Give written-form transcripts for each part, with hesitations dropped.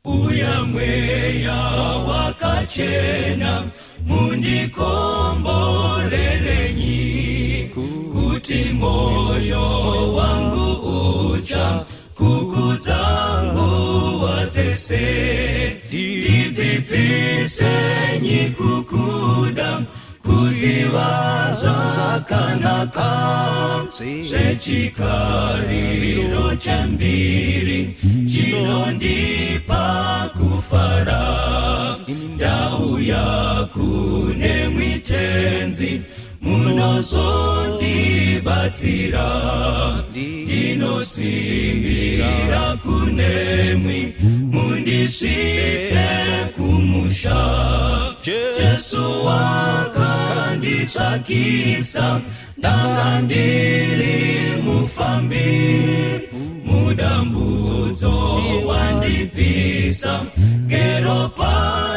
uya mweya wakachena mundikomborerenyi kuti moyo wangu ucha kukudzangu watese ndidzidzisenyi kukuda kuziva zvakanaka zvechikariro chembiri chinondipa kufara ndauya kune mwitenzi munozondibatsira ndinosimbira kunemwi mundisvitse kumusha Jesu wakanditsvakisa ndanga ndiri mufambi mudambudzo wandibvisa ngeropa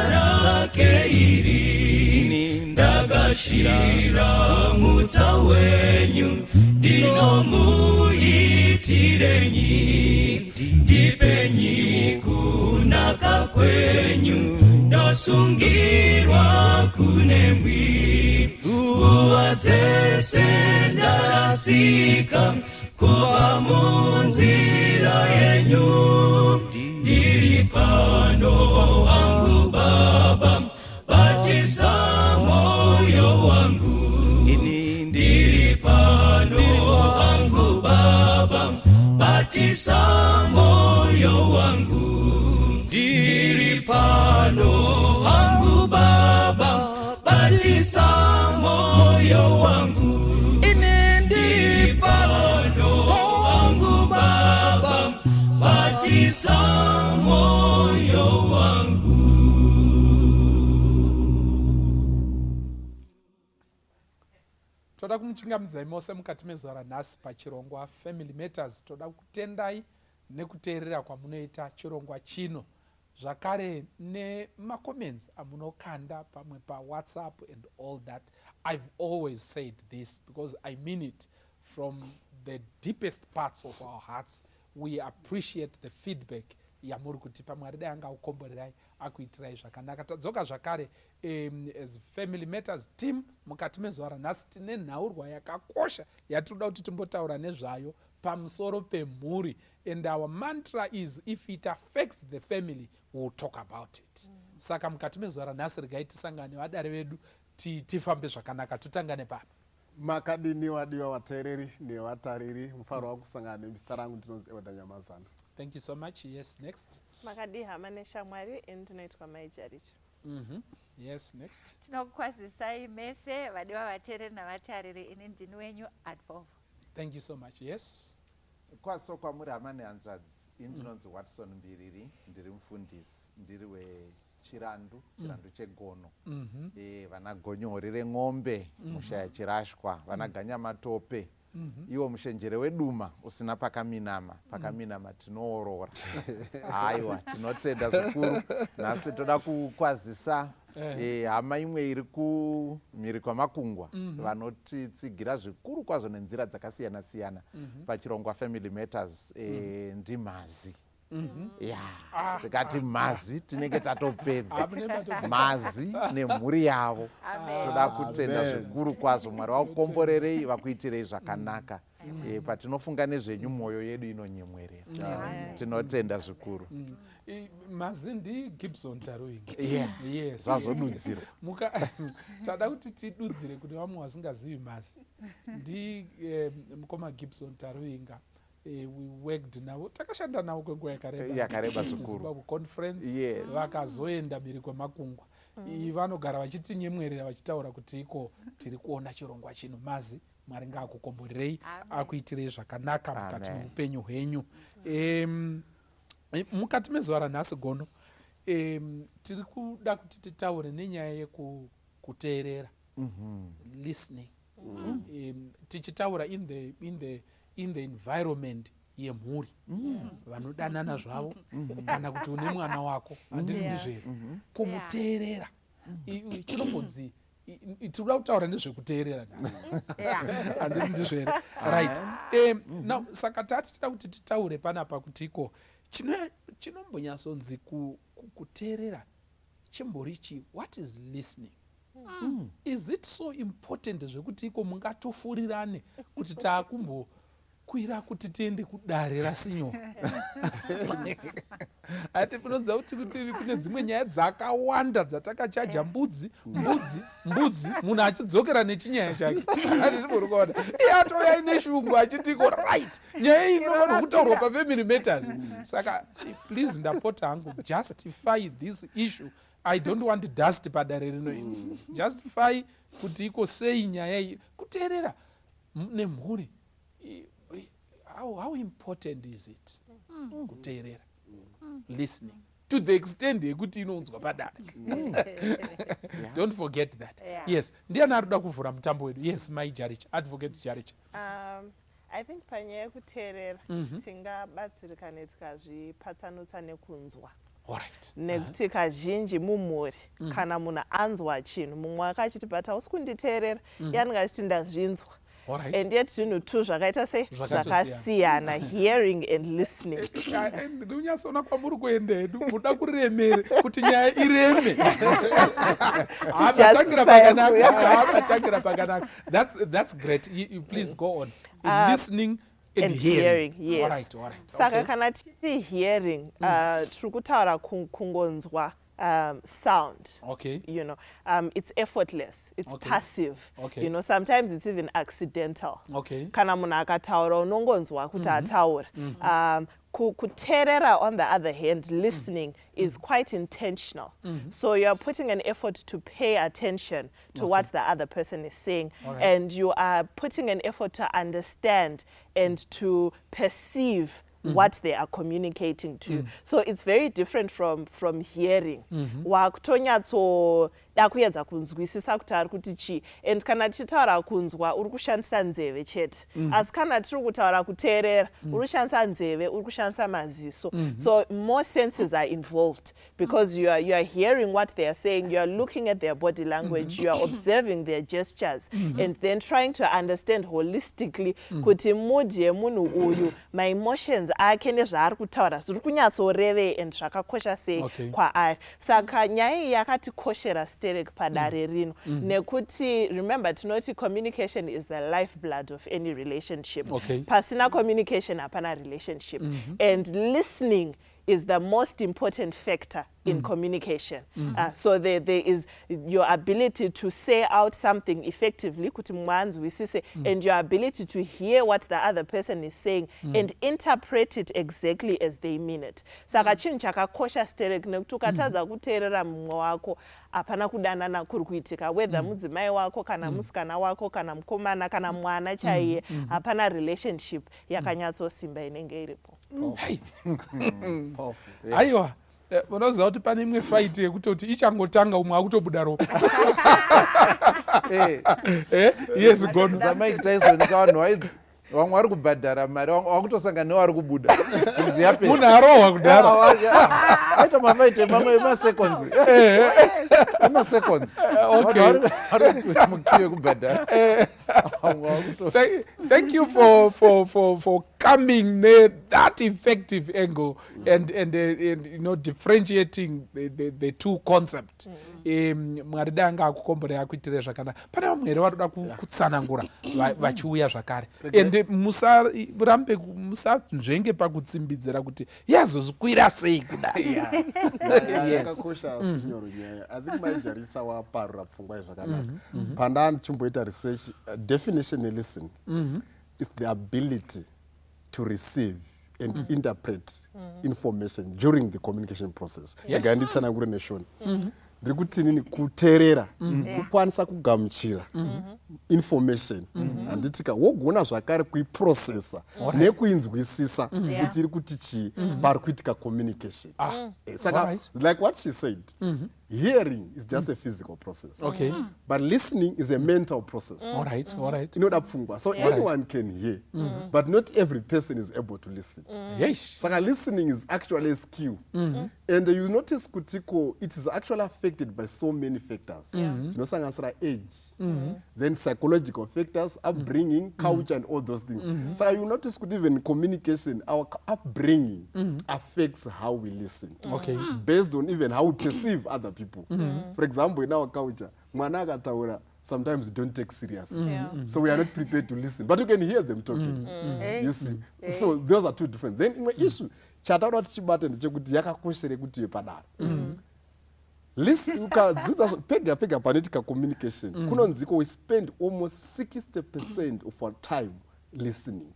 rake iri ndagashira mutsa wenyu ndinomuitirenyi ndipenyi kunaka kwenyu ndosungirwa kunemwi nguva dzese ndarasika kubva munzira yenyu ndiri pano wangu Baba batisa moyo wangu ndiri pano wangu Baba batisa moyo wangu ndiri pano wangu Baba batisa moyo wangu ndiri pano wangu Baba batisa moyo wangu. Toda kumuchingamidza mose mukati mezuva ranhasi pachirongwa Family Matters. Toda kutendai nekuteerera kwamunoita chirongwa chino, zvakare nemacomments amunokanda pamwe paWhatsApp and all that. I've always said this because I mean it from the deepest parts of our hearts. We appreciate the feedback yamuri kutipa. Mwari dai angaukomborerai akuitirai zvakanaka. Tadzoka zvakare as Family Matters team mukati mezuva ranhasi tine nhaurwa yakakosha yatinoda kuti timbotaura nezvayo pamusoro pemhuri, and our mantra is if it affects the family we'll talk about it. Saka mukati mezuva ranhasi regai tisangane vadare vedu tifambe zvakanaka. Tutangane papa. Makadini wadiwa wateereri nevatariri, mufaro wakusangana nemizita rangu ndinonzi Ewoda Nyamazana. Thank you so much. Yes, next. Makadi hama neshamwari endinoitwa Maijaricho. Yes, next. Tinokukwazisai mese vadiwa vateereri navatariri, ini ndini wenyu Advolve. Thank you so much. Yes. Kwaso kwamuri hama nehanzvadzi, indinonzi Watson Mbiriri, ndiri mufundisi, ndiri wechirandu chegono. Vana gonyori remombe, mushaya chirashwa, vana ganyamatope. Iwo mushenjere weduma usina pakaminama, pakaminama tinoorora. Aiwa, tinotenda zvikuru. Nhasi toda kukwazisa hama imwe iri kumhiri kwamakungwa vanotitsigira zvikuru kwazvo nenzira dzakasiyana siyana pachirongwa Family Matters. Ndimhazi. Tikati mhazi tinenge tatopedza mhazi nemhuri yavo. Toda kutenda zvikuru kwazvo. Mwari vakukomborerei, vakuitirei zvakanaka. Patinofunga nezvenyu mwoyo yedu inonyemwerera. Tinotenda zvikuru. Mhazi ndiGibson Taruinga. Yes. Vazodudzira. Tada kuti tidudzire kuti vamwe vasingazivi mhazi. Mukoma Gibson Taruinga. We worked navo, takashanda navo kwenguva yakareba Zimbabwe conference. Vakazoenda mhiri kwemakungwa. Vanogara vachitinyemwerera vachitaura kuti iko tiri kuona chirongwa chino. Mhazi, Mwari ngaakukomborerei, akuitirei zvakanaka mukati muupenyu hwenyu. Mukati mezuva ranhasi gono tiri kuda kuti titaure nenyaya yekuteerera, listening. Tichitaura in the environment yemhuri, vanodanana zvavo kana kuti une mwana wako, handiti ndizvere kumuteerera. Chinombonzi tinoda kutaura nezvekuteerera handiti ndizvere, right? Now saka tati tida kuti titaure panapa kuti iko chinombonyatsonzi kuteerera chimborichi, what is listening? Is it so important zvekuti iko mungatofurirane kuti takumbokwira kuti tiende kudare rasinyo? Ati pinodza kuti kune dzimwe nyaya dzakawanda dzatakachaja mbudzi munhu achidzokera nechinyaya chake. Ati timurikuona iye atoya ine shungu achitiko right, nyaya iyi inofanirwa kutaurwa pafamily matters. Saka please ndapota hangu, justify this issue. I don't want dust padare rino ini. Justify kuti iko sei nyaya iyi kuteerera nemhuri. How important is it kuteerera, listening to the extent yekuti inonzwa padare? Don't forget that. Yes, ndiani ari kuda kuvhura mutambo wedu? Yes, my Jaricha, advocate Jaricha. I think panyaya yekuteerera tingabatsirikane tikazvipatsanutsa nekunzwa. Nekuti kazhinji mumhuri kana munhu anzwa chinhu mumwe akachitibata usi kunditeerera yanenge achiti ndazvinzwa. And yet zvinhu tu zvakaita sei zvakasiyana, hearing and listening. Ndinyatsona kwamuri kuenda hedu muda kuremere kuti nyaya ireme. Tangira pakanaka. That's great. You please go on. Listening and hearing. Yes. All right. Saka kana titi hearing, tiri kutaura kungonzwa sound. Okay. You know, it's effortless. It's passive. Okay. You know, sometimes it's even accidental. Okay. Kana munhu akataura unongonzwa kuti ataura. Kuteerera, on the other hand, listening is quite intentional. So you're putting an effort to pay attention to what the other person is saying, and you are putting an effort to understand and to perceive what they are communicating to you. So it's very different from hearing. Wakutonyatso dakuedza kunzwisisa kuti ari kuti chi, and kana tichitaura kunzwa uri kushandisa nzeve chete, asi kana tiri kutaura kuteerera uri kushandisa nzeve, uri kushandisa maziso. So more senses are involved because you are hearing what they are saying, you are looking at their body language, you are observing their gestures, and then trying to understand holistically kuti mood yemunhu uyu, my emotions ake nezvaari kutaura zviri kunyatsorevei and zvakakosha sei kwaari. Saka nyaya iyi yakatikoshera padare rino nekuti remember tinoti communication is the lifeblood of any relationship. Pasina communication hapana relationship. And listening is the most important factor in communication. So there is your ability to say out something effectively, kuti mwanzwisise, and your ability to hear what the other person is saying and interpret it exactly as they mean it. Saka chinhu chakakosha sterek nekuti ukatadza kuteerera mumwe wako hapana kudanana kuri kuitika, whether mudzimai wako kana musikana wako kana mukomana kana mwana chaiye, hapana relationship yakanyatsosimba inenge iripo. Aiwa, unoziva kuti pane imwe fight yekutoti ichangotanga umwe akutobuda ropa. Yes, gono. Mike Tyson kavanhu vamwe vari kubhadhara mari wakutosangana nevari kubuda. Munhu arohwa kudhara. Aita mafaiti mamwe emaseconds. Emaseconds. Mukiwe kubhadhara. Thank you for coming that effective angle and you know, differentiating the two concepts. Mwari danga akukomborera kuitire zvakanaka. Pane vamwe here varoda kutsanangura vachiuya zvakare. And musarambe musanzvenge pakutsimbidzira kuti yazozvikwira sei kudai. Yakakosha sinyoro nyaya. I think maijarisa waparura pfungwa zvakanaka. Panda ndichimboita research, definition of listen is the ability to receive and interpret information during the communication process. Nditsanangure neshoni. Ndiri kuti nini kuteerera, kukwanisa kugamuchira information, anditika wogona zvakare kuiprocessa nekuinzwisisa kuti iri kuti chi pari kuitika communication. Saka like what she said, hearing is just a physical process. But listening is a mental process. All right. Inoda pfungwa. So anyone can hear, but not every person is able to listen. Yes. Saka listening is actually a skill. And you notice kutiko, it is actually affecting affected by so many factors. Zvinosanganisira age, then psychological factors, upbringing, culture, and all those things. So you notice that even communication, our upbringing affects how we listen. Okay. Based on even how we perceive other people. For example, in our culture, mwana akataura, sometimes you don't take seriously. So we are not prepared to listen. But you can hear them talking. You see? So those are two different. Then in my issue, chataura tichibata ndechekuti yakakoshere kuti yepadaro. Listen, pega panoitika communication. Kunonziko we spend almost 60% of our time listening.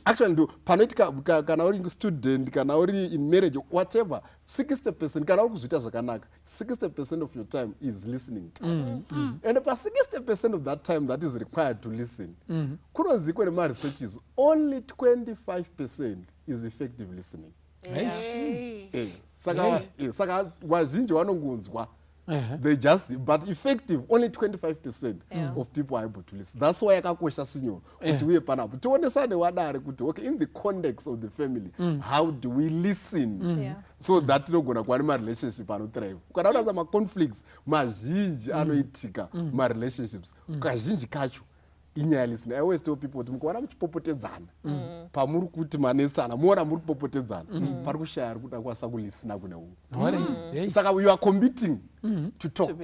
Actually, panoitika kana uri student, kana uri in marriage, whatever, 60%, kana uri kuzvita zvakanaka, 60% of your time is listening time. And about 60% of that time that is required to listen, kunonziko rema researches, only 25% is effective listening. Saka wazhinji vanongonzwa. They just, but effective, only 25% of people are able to listen. That's why yakakosha sinyo kuti uye panapo tionesane wadare kuti okay, in the context of the family, how do we listen so that tinogona kuva nema relationship anothrive. Ukadaona sama conflicts mazhinji anoitika ma relationships, kazhinji kacho inyaya listening. I always tell people kuti mukaona muchipopotedzana pamuri kuti manesana muona muri kupopotedzana pari kushaya ari kuda kwasa kulisina kune umwe. Saka you are committing to talk,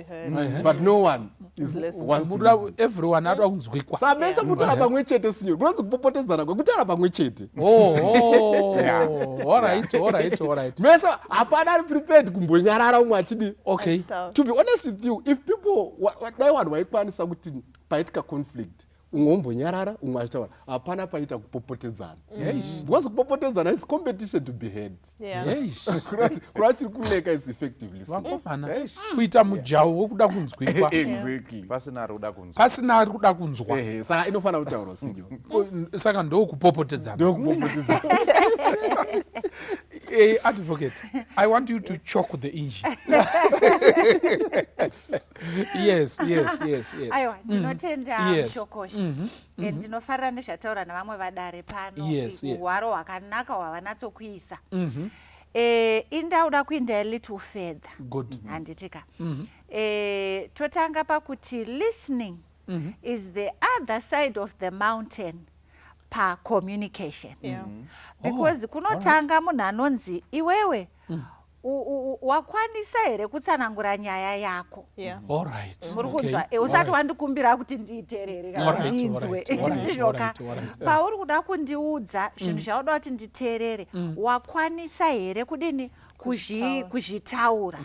but no one is wants to listen. Everyone ado kunzwikwa. Saka mese muti ara pamwe chete sinyo kunonzi kupopotedzana kwekuti ara pamwe chete. All right. Mese hapana ari prepared kumbonyarara umwe achidi. Okay. To be honest with you, if people dai vanhu vaikwanisa kuti paitika conflict ungombonyarara umwe achitaura hapana paita kupopotedzana. Because kupopotedzana is competition to be heard. Kurachiri kuleka is effective listening. Kuita mujawu wokuda kunzwikwa. Exactly. Pasina ari kuda kunzwa. Saka inofana kutaura sinyo. Saka ndokupopotedzana. Advocate, I want you to choke the engine. Yes. Aiwa, ndinotenda shokosha. Ndinofarira nezvataura navamwe vadare pano. Uhwaro hwakanaka hwavanatsokuisa. Indauda kuenda a little further. Good. Handitika. Totanga pakuti listening is the other side of the mountain pa communication. Because kunotanga munhu anonzi iwewe wakwanisa here kutsanangura nyaya yako. Muri kunzwa usati wandikumbira kuti ndiiterere kana ndinzwe ndizvoka. Pauri kuda kundiudza zvinhu zvauda kuti nditeerere, wakwanisa here kudini kuzvitaura.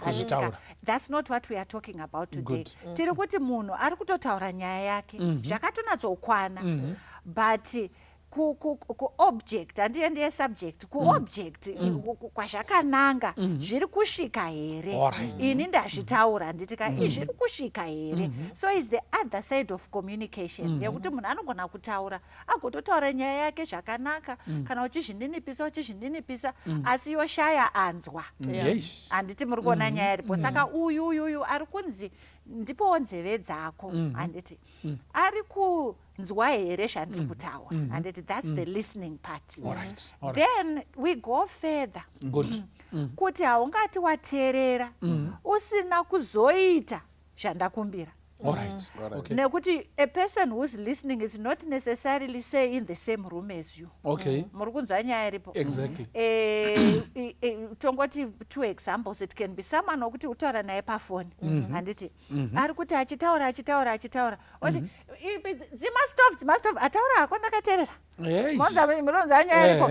That's not what we are talking about today. Tiri kuti munhu ari kutotaura nyaya yake zvakatonatsokwana, but ku-object, handiyende subject, ku-object, kwazvakananga, zviri kusvika here. Ini ndazvitaura, nditika, zviri kusvika here. So is the other side of communication. Yekuti munhu anogona kutaura, agototaura nyaya yake zvakanaka, kana uchizvininipisa, asi yoshaya anzwa. Handiti muri kuona nyaya iripo. Saka uyu ari kunzi ndipowo nzeve dzako. Handiti ari kunzwa here zvandiri kutaura. Handiti that's the listening part. Then we go further. Kuti haungati wateerera usina kuzoita zvandakumbira. Nekuti a person who's listening is not necessarily say in the same room as you. Muri kunzwa nyaya iripo. Exactly. Tongoti two examples. It can be someone wokuti utaura naye pafoni. Handiti ari kuti achitaura. Oti dzimastov ataura hako ndakateerera. Muronza nyaya iripo.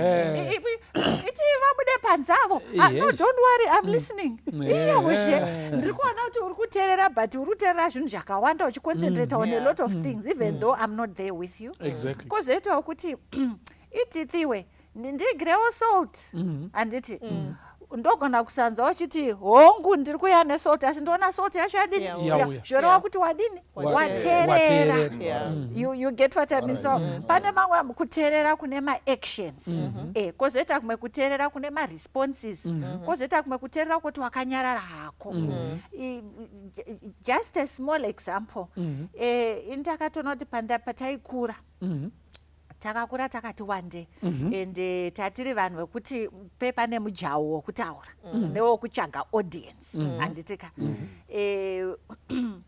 Iti vabude panzavo. No, don't worry, I'm listening. Ndiri kuona kuti uri kuteerera, but uri kuteerera zvinhu zvakawanda uchiconcentrate on a lot of things, even though I'm not there with you. Exactly. Kozoitawo kuti itithiwe ndigirewo salt. Handiti ndogona kusanzwa uchiti hongu ndiri kuya nesalt, asi ndona salt yacho yadini zvoreva kuti wadini wateerera. You get what I mean? So pane mamwe kuteerera kune ma-actions, kozoita kumwe kuteerera kune ma-responses, kozoita kumwe kuteerera kuti wakanyarara hako. Just a small example. Indakatoona kuti pataikura takakura takati wande ende tatiri vanhu vekuti pepa nemujawu wokutaura newokutsvaga audience handitika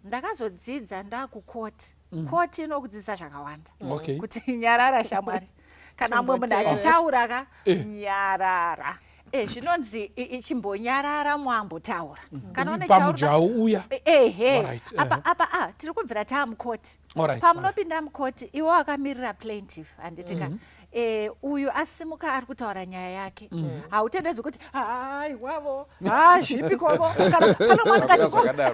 ndakazodzidza ndakukoti koti inokudzidzisa zvakawanda kuti nyarara shamwari kana mumwe munhu achitaura ka nyarara zvinonzi ichimbonyarara mwambotaura kana pamujawu uya apa tiri kubvira taamukoti pamunopinda mukoti iwo akamirira plaintiff handitika uyu asimuka ari kutaura nyaya yake hautendezi kuti wavo zvipikovo kana panomwanika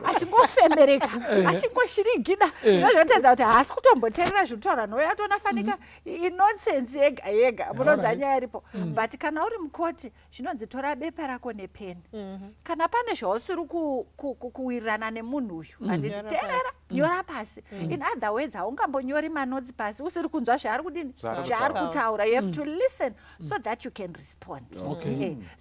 achingofemereka achingoshirigida zvinotedza kuti haasi kutomboteerera zvinotaura nhoo yatonafanika inonsensi yega yega munonza nyaya iripo but kana uri mukoti zvinonzi tora bepa rako nepeni kana pane zvausiri kuwirirana nemunhu uyu handiti teerera nyora pasi in other words haungambonyori manotsi pasi usiri kunzwa zvaari kudini zvaari kutaura. You have to listen so that you can respond.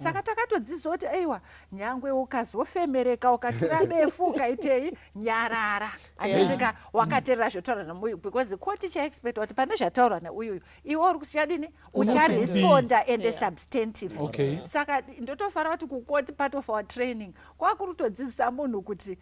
Saka takatodzidzisa kuti aiwa nyangwe ukazofemereka ukatura befu ukaitei nyarara handitika wakateerera zvotaura nemuyu because koti chaexpect kuti pane zvataurwa neuyu iwe uri kuchadini ucharesponda and substantive. Saka ndotofanira kuti kukoti part of our training kwakuri kutodzidzisa munhu kuti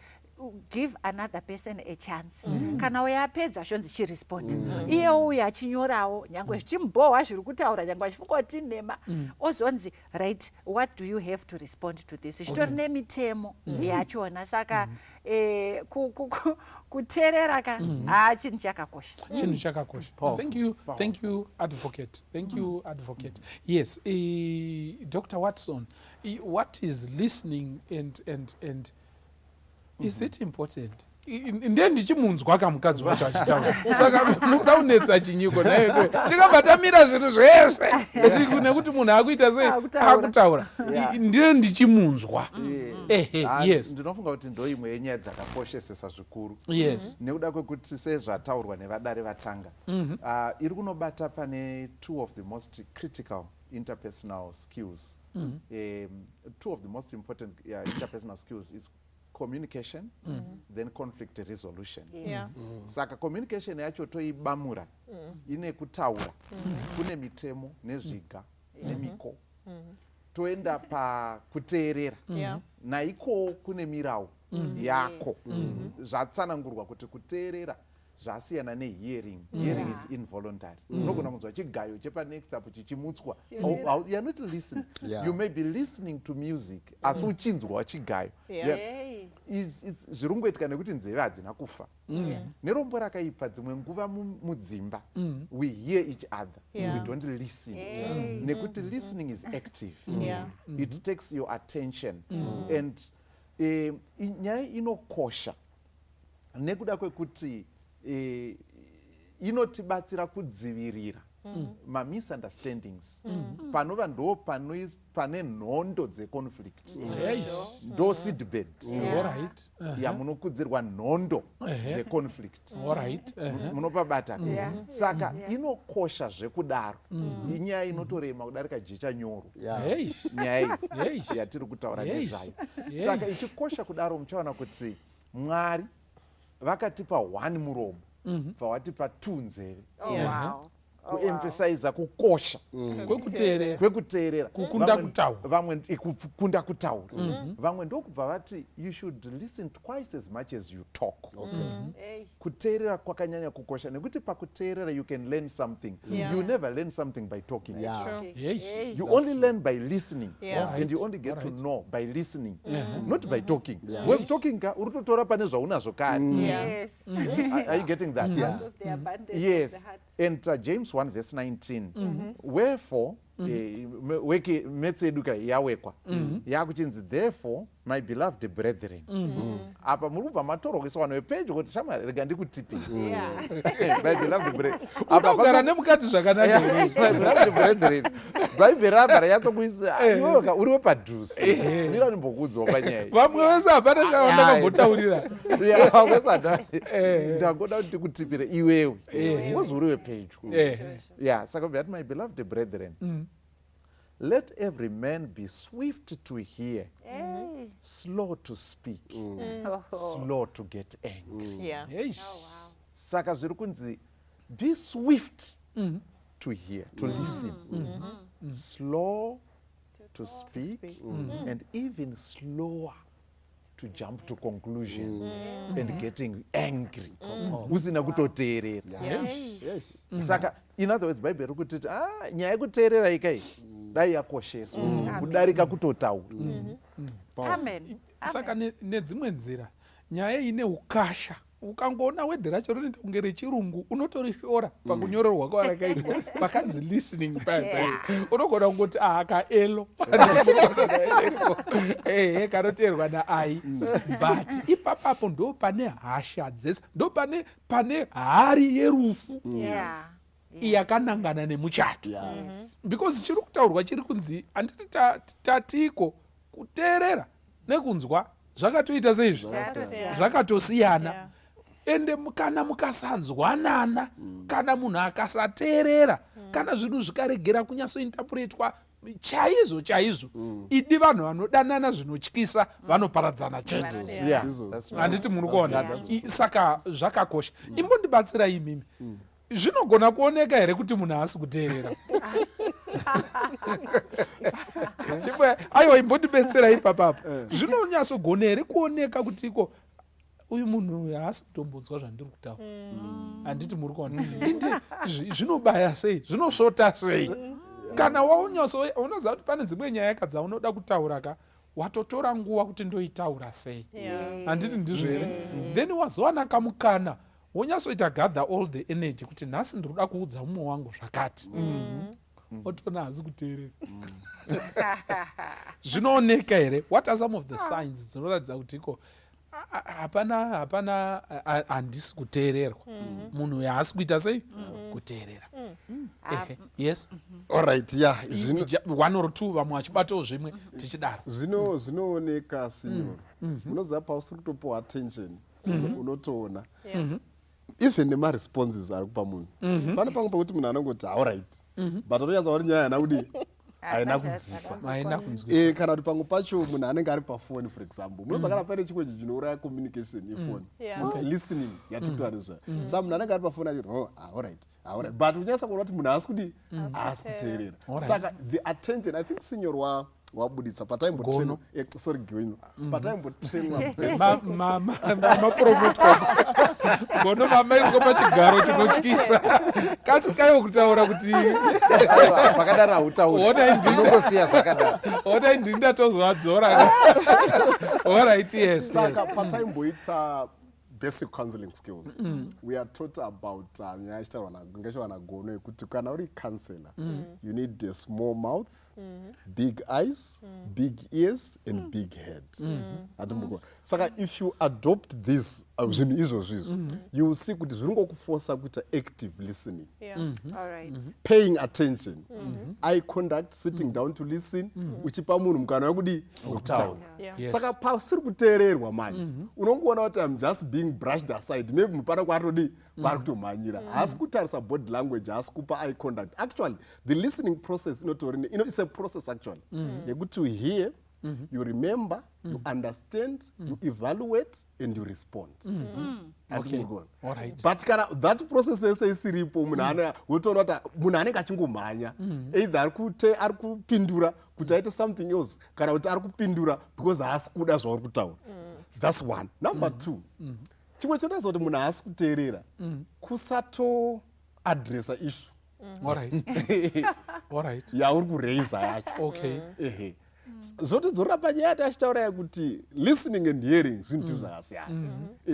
give another person a chance. Kana uyapedza zvonzi chiresponda iye uyu achinyorawo nyangwe zvichimbohwa zviri kutaura nyangwe achifungoti nhema ozonzi right what do you have to respond to this zvitori nemitemo yachona saka kuteerera ka chinhu chakakosha. Thank you advocate. Yes, Dr. Watson, what is listening and is it important? Ndiye ndichimunzwa kamukadzi wacho achitaura saka muda unetsa chinyiko naye tikabatamira zvinhu zvese nekuti munhu akuita sei akutaura ndiye ndichimunzwa. Yes, ndinofunga kuti ndo imwe yenyaya dzakakoshesesa zvikuru nekuda kwekuti sezvataurwa nevadare vatanga iri kunobata pane two of the most critical interpersonal skills. Two of the most important interpersonal skills is communication then conflict resolution. Saka communication yacho toibamura ine kutaura kune mitemo nezviga nemiko toenda pakuteerera naiko kune mirau yako zvatsanangurwa kuti kuteerera zvasiyana nehearing. Hearing is involuntary. Unogona kunzwa chigayo chepanext apo chichimutswa. You are not listening. You may be listening to music asi uchinzwa chigayo. Zviri kungoitika nekuti nzeve hadzina kufa. Nerombo rakaipa dzimwe nguva mudzimba we hear each other we don't listen. Nekuti listening is active. It takes your attention and nyaya inokosha nekuda kwekuti inotibatsira kudzivirira ma-misunderstandings panova ndo pane nhondo dzeconflict ndo seedbed yamunokudzirwa nhondo dzeconflict munopabata. Saka inokosha zvekudaro inyaya inotorema kudarika jecha nyoro nyaya yatiri kutaura nezvayo. Saka ichikosha kudaro muchaona kuti Mwari vakatipa 1 muromo vawatipa 2 nzeve kuemphasize kukosha kwekuteerera kukunda kutaura. Vamwe ndokubva vati you should listen twice as much as you talk. Kuteerera kwakanyanya kukosha nekuti pakuteerera you can learn something. You never learn something by talking. You only learn by listening and you only get to know by listening, not by talking. When talking uri kutora pane zvaunazvo kare. Are you getting that? Yes. And James 1 verse 19. Wherefore metse eduka yawekwa yakuchinzi therefore my beloved brethren. Apa muri kubva matorokeswa vanhu vepedyo kuti shamwari rega ndikutipi my beloved brethren apa kugara nemukadzi zvakanaka my beloved brethren bhaibheri apa yatokuisa iwe uri wepadhuze mira ndimbokuudzawo panyaya vamwe vese hapana zvavandakambotauririra vamwe vese ndangoda kuti ndikutipire iwewe wozi uri wepedyo. Saka bhati my beloved brethren, let every man be swift to hear, slow to speak, slow to get angry. Saka zviri kunzi be swift to hear, to listen, slow to speak, and even slower to jump to conclusions and getting angry. Usina kutoteerera. Saka, in other words, Bible rikutiti, nyaya yekuteerera ikai dai yakosheswa kudarika kutotaura. Amen. Saka nedzimwe nzira nyaya ine ukasha ukangoona wedhi racho rinoita kunge rechirungu unotorishora pakunyorerwa kwarakaitwa pakanzi listening unogona kungoti kaelo kanoteerwa naai but ipapapo ndo pane hasha dzese ndo pane hari yerufu yakanangana nemuchato because chiri kutaurwa chiri kunzi handiti tatiko kuteerera nekunzwa zvakatoita seizvi zvakatosiyana ende kana mukasanzwanana kana munhu akasateerera kana zvinhu zvikaregera kunyasointapuretwa chaizvo idi vanhu vanodanana zvinotyisa vanoparadzana chete handiti muri kuona saka zvakakosha imbondibatsira imimi zvinogona kuoneka here kuti munhu haasi kuteerera aiwa imbondibetsera ipapapo zvinonyasogona here kuoneka kuti iko uyu munhu haasi kutombodzwa zvandiri kutaura handiti muri kuona zvinobaya sei zvinosvota sei kana unoziva kuti pane dzimwe nyaya dzaunoda kutaura ka watotora nguva kuti ndoitaura sei handiti ndizvo here then wazowana kamukana wonyasoita gather all the energy kuti nhasi ndinoda kuudza mumwe wangu zvakati otona hazi kuteerera zvinooneka here. What are some of the signs dzinoratidza kuti iko hapana handisi kuteererwa munhu haasi kuita sei kuteerera yes alright one or two vamwe vachibatawo zvimwe tichidaro zvinooneka signor unoziva pausiri kutopiwa attention unotoona even nemaresponses ari kupa munhu pane pamwe pakuti munhu anongoti alright but anonyatsa kuti nyaya haina kudi haina kudzikwa kana kuti pamwe pacho munhu anenge ari pafoni for example munozakana pane chimwe chinouraya communication yefoni listening yatitoarizva sa munhu anenge ari pafoni achiti alright but unyasa kuona kuti munhu haasi kudi haasi kuteerera saka the attention I think senior wabuditsa pataimbotrenwa mapromotwa gono mamaiswa pachigaro chinotyisa kasi kaiwo kutaura kuti pakadaro hautauriinongosiya zvakadaro ona ndini ndatozovadzora alright yes saka pataimboita basic counseling skills we are taught about nyaya ichitaurwa nagono yekuti kana uri counselor you need a small mouth big eyes big ears and big head saka if you adopt this zvinhu izvozvizvo you will see kuti zviri ngokuforsa kuita active listening paying attention eye contact sitting down to listen uchipa munhu mukana wekudi wekutaura saka pasiri kuteererwa manje unongoona kuti I'm just being brushed aside maybe mupana kwaatodi vari kutomhanyira haasi kutarisa body language haasi kupa eye contact actually the listening process it's a process actually yekuti you hear you remember you understand you evaluate and you respond but kana that process yese isiripo munhu wotoona kuti munhu anenge achingomhanya either ari kupindura kuti aite something else kana kuti ari kupindura because haasi kuda zvauri kutaura that's one. Number two chimwe chotaza kuti munhu haasi kuteerera kusatoadresa issue yauri kureisa yacho zvotidzorora panyaya yati achitaura yakuti listening and hearing zvinhu zvakasiyana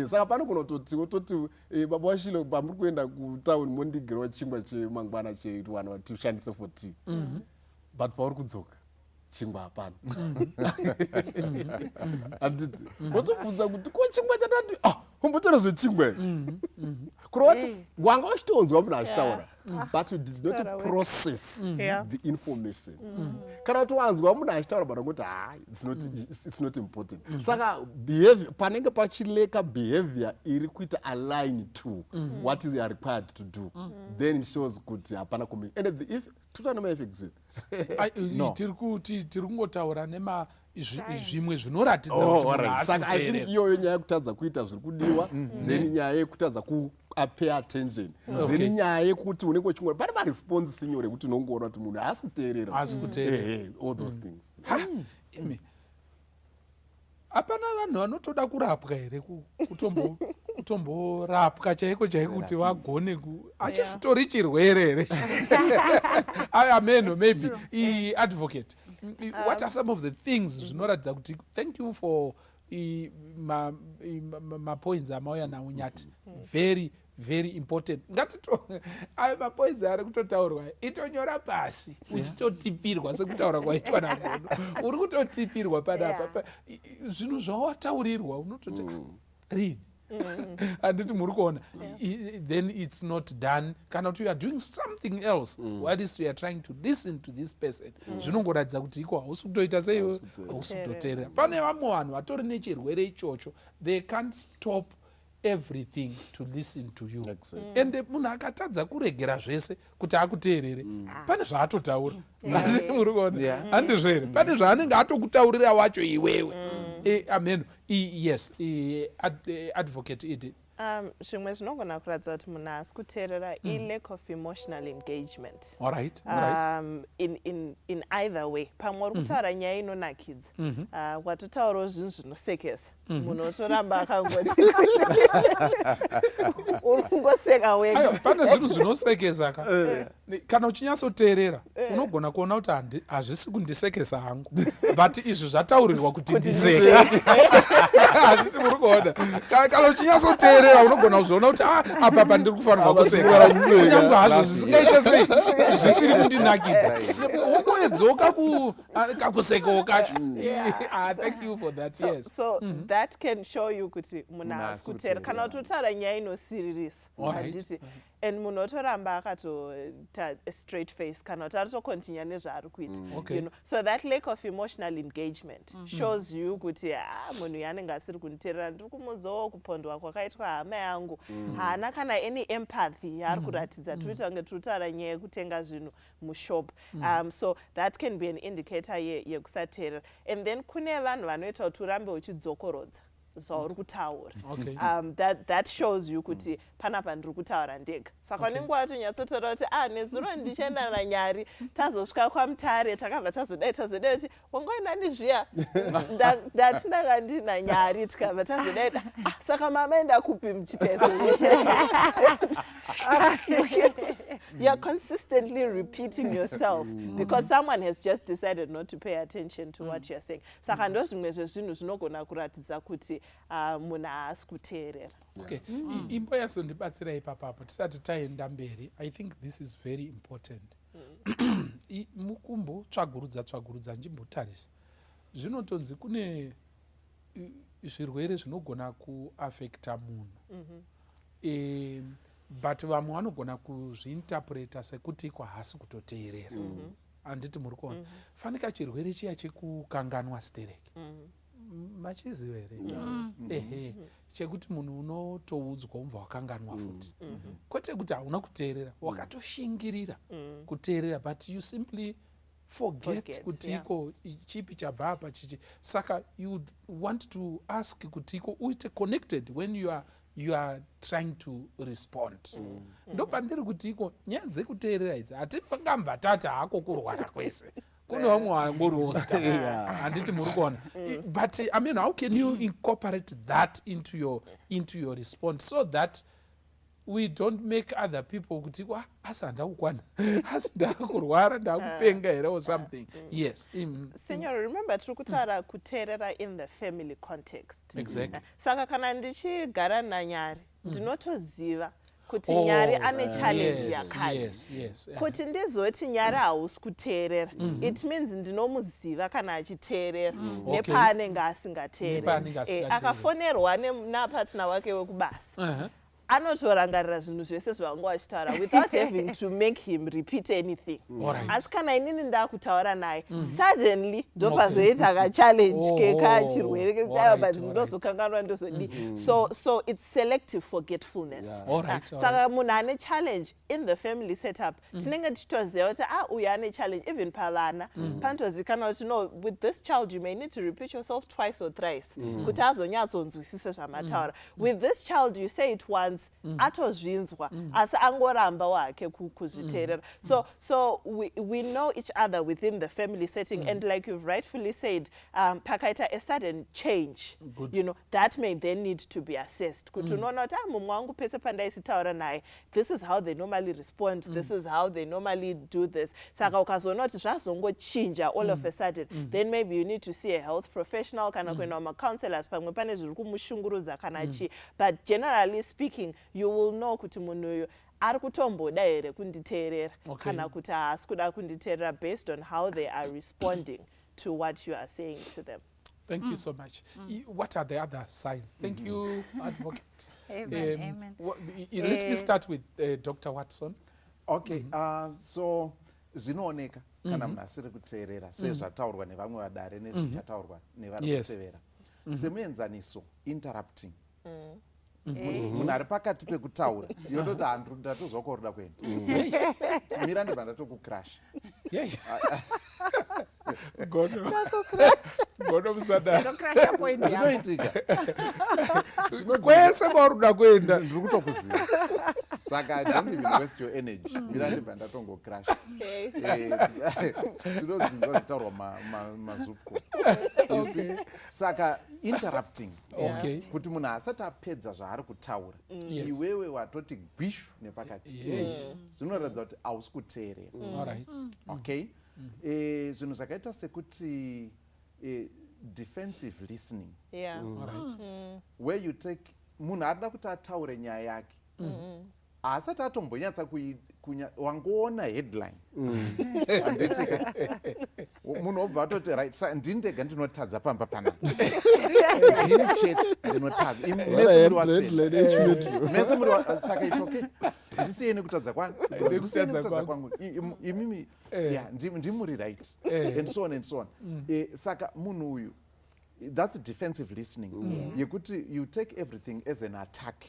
saka panogona kutoti baba washilo pamuri kuenda kutauni mondigerwa chingwa chemangwana chewana tishandise for tea but pauri kudzoka chingwa hapana handiti wotobvunza kuti ko chingwa chatandi umbotora zvechingwa kurova kuti wanga wachitonzwa munhu achitaura but you did not process the information kana kuti wanzwa munhu achitaura but ngoti it's not important saka behavior panenge pachileka behavior iri kuita align to what is required to do then it shows kuti hapana and if tutana effects tiri kungotaura nema zvimwe zvinoratidza kuti saka I think iyoyo nyaya yekutadza kuita zviri kudiwa then nyaya yekutadza pay attention then nyaya yekuti unenge uchingona pane maresponse sinyore kuti unongoona kuti munhu haasi kuteerera all those things. Hapana vanhu vanotoda kurapwa here kutomborapwa chaiko kuti vagone hachisitori chirwere here. Amen, maybe advocate, what are some of the things zvinoratidza kuti thank you for mapoints amauya nawo nyati very very important. Ayo mapoints ari kutotaurwa itonyora pasi uchitotipirwa sekutaura kwaitwa nagono uri kutotipirwa panapa zvinhu zvawataurirwa unototi rini handiti muri kuona then it's not done kana kuti you are doing something else what is you are trying to listen to this person zvinongoratidza kuti iko hausi kutoita seiwe hausi kutoteerera. Pane vamwe vanhu vatori nechirwere ichocho they can't stop everything to listen to you ende munhu akatadza kuregera zvese kuti akuteerere pane zvaatotaura handizvo here pane zvaanenge atokutaurira wacho iwewe. Amen. Yes, advocate Edith. Zvimwe zvinogona kuratidza kuti munhu haasi kuteerera lack of emotional engagement. All right. In either way. Pamwe uri kutaura nyaya inonakidza watotaurawo zvinhu zvinosekesa munhu otoramba akangoti uri kungoseka wega. Pane zvinhu zvinosekesa kana uchinyatsoteerera unogona kuona kuti hazvisi kundisekesa hangu but izvi zvataurirwa kuti ndiseke. Hazviti muri kuona kana uchinyatsoteerera unogona kuzoona kuti apa pandiri kufanirwa kuseka kunyange hazvo zvisingaite sei zvisiri kundinakidza ungoedzoka kakusekawo kacho. Thank you for that. Yes, so that can show you kuti munhu haasi kuteerera kana kuti utaura nyaya inosiririsa handiti and munhu otoramba akatota straight face kana kuti aritokontinua nezvaari kuita. So that lack of emotional engagement shows you kuti munhu yanenge asiri kunditeerera ndiri kumudzawo kupondwa kwakaitwa hama yangu haana kana any empathy yaari kuratidza toita kunge tiri kutaura nyaya yekutenga zvinhu mushop. So that can be an indicator yekusateerera. And then kune vanhu vanoita kuti urambe uchidzokorodza zvauri kutaura. That shows you kuti panapa ndiri kutaura ndega saka nenguva yatonyatsotora kuti nezuro ndichaenda nanyari tazosvika kwaMutare takabva tazodai kuti wangoenda ndizviya ndatinaga ndinanyari tikabva tazodai saka mamaenda kupi muchitezo. You're consistently repeating yourself because someone has just decided not to pay attention to what you're saying. Saka ndo zvimwe zvezvinhu zvinogona kuratidza kuti munhu haasi kuteerera. Imbo yasondibatsira ipapapo tisati taenda mberi. I think this is very important. Mukumbotsvagurudza njimbotarisa zvinotonzi kune zvirwere zvinogona kuafekta munhu but vamwe vanogona kuzviinterpreta sekuti iko haasi kutoteerera. Handiti muri kuona fanika chirwere chiya chekukanganwa stereki machiziva here chekuti munhu unotoudzwa umva wakanganwa futi kwete kuti hauna kuteerera wakatoshingirira kuteerera but you simply forget kuti iko chipi chabva apa chichi saka you want to ask kuti iko uite connected when you are trying to respond. Ndo pandiri kuti iko nyaya dzekuteerera idzi hatingamva tata hako kurwara kwese kune vamwe vangoriwo handiti muri kuona but I mean how can you incorporate that into your response so that we don't make other people kuti asi handakukwana asi ndakurwara ndakupenga here or something. Yes. Senor, remember tiri kutaura kuteerera in the family context. Exactly. Saka kana ndichigara nanyari ndinotoziva kuti nyari ane challenge yakati kuti ndizoti nyari hausi kuteerera it means ndinomuziva kana achiteerera nepaanenge asingateerera. Akafonerwa napatina wake wekubasa anotorangarira zvinhu zvese zvavanga vachitaura without having to make him repeat anything. Asi kana inini ndakutaura naye suddenly ndopazoita kachallenge kekachirwere kekuti but ndozokanganwa ndozodii. So it's selective forgetfulness. Saka munhu ane challenge in the family setup tinenge tichitoziva kuti uyu ane challenge even pavana panotozikanwa kuti no with this child you may need to repeat yourself twice or thrice kuti azonyatsonzwisisa zvamataura. With this child you say it once response atozvinzwa asi angoramba wake kuzviteerera. So we know each other within the family setting, and like you've rightfully said, pakaita a sudden change, you know, that may then need to be assessed. Kuti unoona kuti mumwe wangu pese pandaisitaura naye, this is how they normally respond, this is how they normally do this. Saka ukazoona kuti zvazongochinja all of a sudden, then maybe you need to see a health professional kana kuenda kuma-counselors pamwe pane zviri kumushungurudza kana chi. But generally speaking, you will know kuti munhu uyu ari kutomboda here kunditeerera kana kuti haasi kuda kunditeerera based on how they are responding to what you are saying to them. Thank you so much. What are the other signs? Thank you, Advocate. Amen. Let me start with Dr. Watson. Okay, so zvinooneka kana munhu asiri kuteerera sezvataurwa nevamwe vadare nezvichataurwa nevari kutevera. Semuenzaniso, interrupting. Munhu ari pakati pekutaura yondoti ndatozwa ko ruda kuenda mira ndibva ndatokucrash gono musadazvinoitika kwese kwaruda kuenda ndiri kutokuziva saka don't even waste your energy mira ndibva ndatongocrash tinodzinzwa zitaurwa mazupko saka interrupting kuti munhu asati apedza zvaari kutaura iwewe watoti gwishu nepakati zvinoratidza kuti hausi kuteerera. Okay, zvinhu zvakaita sekuti defensive listening, where you take munhu arida kuti ataure nyaya yake asati atombonyatsa wangoona headline anditika munhu obva atoti right ndini ndega ndinotadza pamba panapa ndini chete ndinotadza mese muri saka it's okay ndisiyeni kutadza kwangu imimi ndimuri right and so on and so on. Saka munhu uyu, that's defensive listening, yekuti you take everything as an attack,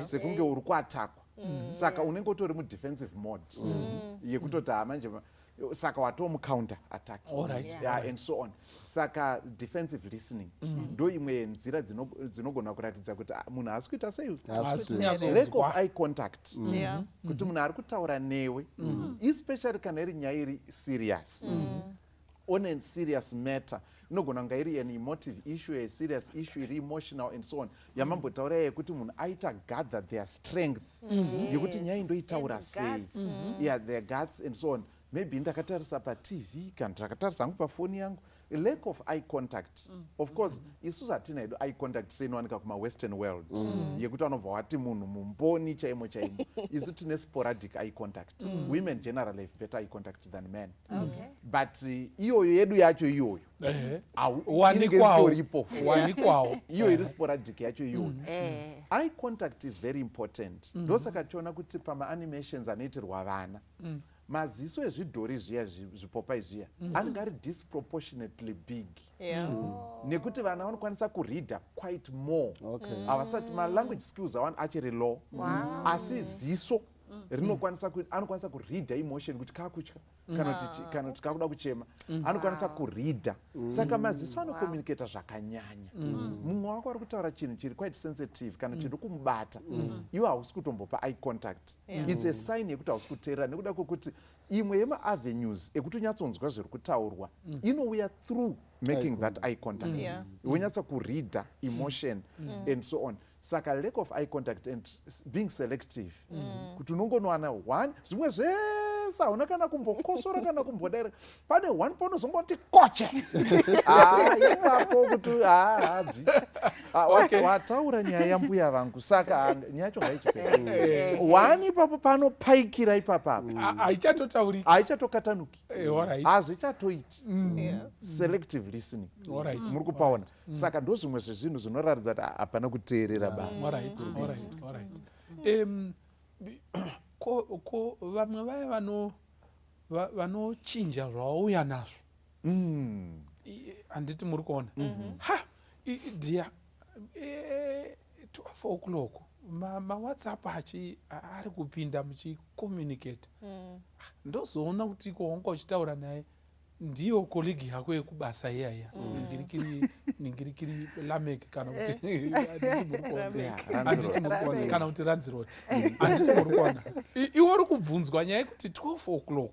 sekunge uri kuatakwa saka unenge utori mu-defensive mode yekutoti manje saka watomucounter attack and so on. Saka defensive listening ndo imwe yenzira dzinogona kuratidza kuti munhu haasi kuita sei. Lack of eye contact, kuti munhu ari kutaura newe especially kana iri nyaya iri serious, on a serious matter, inogona kunga iri an emotive issue, a serious issue, iri emotional and so on, yamambotaura yekuti munhu aita gather their strength yekuti nyaya indoitaura sei, their guts and so on. Maybe ndakatarisa paTV kana ndakatarisa hangu pafoni yangu. A lack of eye contact, of course isusu hatina hedu eye contact seinowanika kuma-western world yekuti vanobva wati munhu mumboni chaimo isu tine sporadic eye contact. Women generally have better eye contact than men, but iyoyo yedu yacho iyoyo wanikwawo iyo iri sporadic yacho iyoyo. Eye contact is very important. Ndosaka tiona kuti pama-animations anoitirwa vana maziso ezvidhori zviya zvipopai zviya anenge ari disproportionately big, nekuti vana vanokwanisa kureada quite more, havasati ma-language skills avanhu achiri low, asi ziso anokwanisa kureada emotion kuti kakutya kana kuti kakuda kuchema, anokwanisa kureada. Saka maziso anocommunicata zvakanyanya. Mumwe wako ari kutaura chinhu chiri quite sensitive kana chiri kumubata, iwe hausi kutombopa eye contact, it's a sign yekuti hausi kuteerera, nekuda kwokuti imwe yema-avenues ekuti unyatsonzwa zviri kutaurwa inouya through making that eye contact, unyatsa kureada emotion and so on. Saka lack of eye contact and being selective, kuti unongonowana one zvimwe zvese hauna kana kumbokosora kana kumbodaira, pane one paunozomboti koche ipapo kuti habvi wataura nyaya yambuya vangu, saka nyaya yacho haichipera one ipapo panopaikira ipapapo haichatokatanuki, hazvichatoiti. Selective listening, muri kupaona. Saka ndo zvimwe zvezvinhu zvinoratidza kuti hapana kuteerera baba. Ko vamwe vaya vanochinja zvawauya nazvo, handiti muri kuona dia 12 o'clock ma-WhatsApp ari kupinda muchicommunicate, ndozoona kuti ko wanga uchitaura naye ndiyo kolegi yako yekubasa iyaya ningirikiri Lamek kana kuti kana kuti Ranziroti handiti muri kuona iwe uri kubvunzwa nyaya yekuti 12 o'clock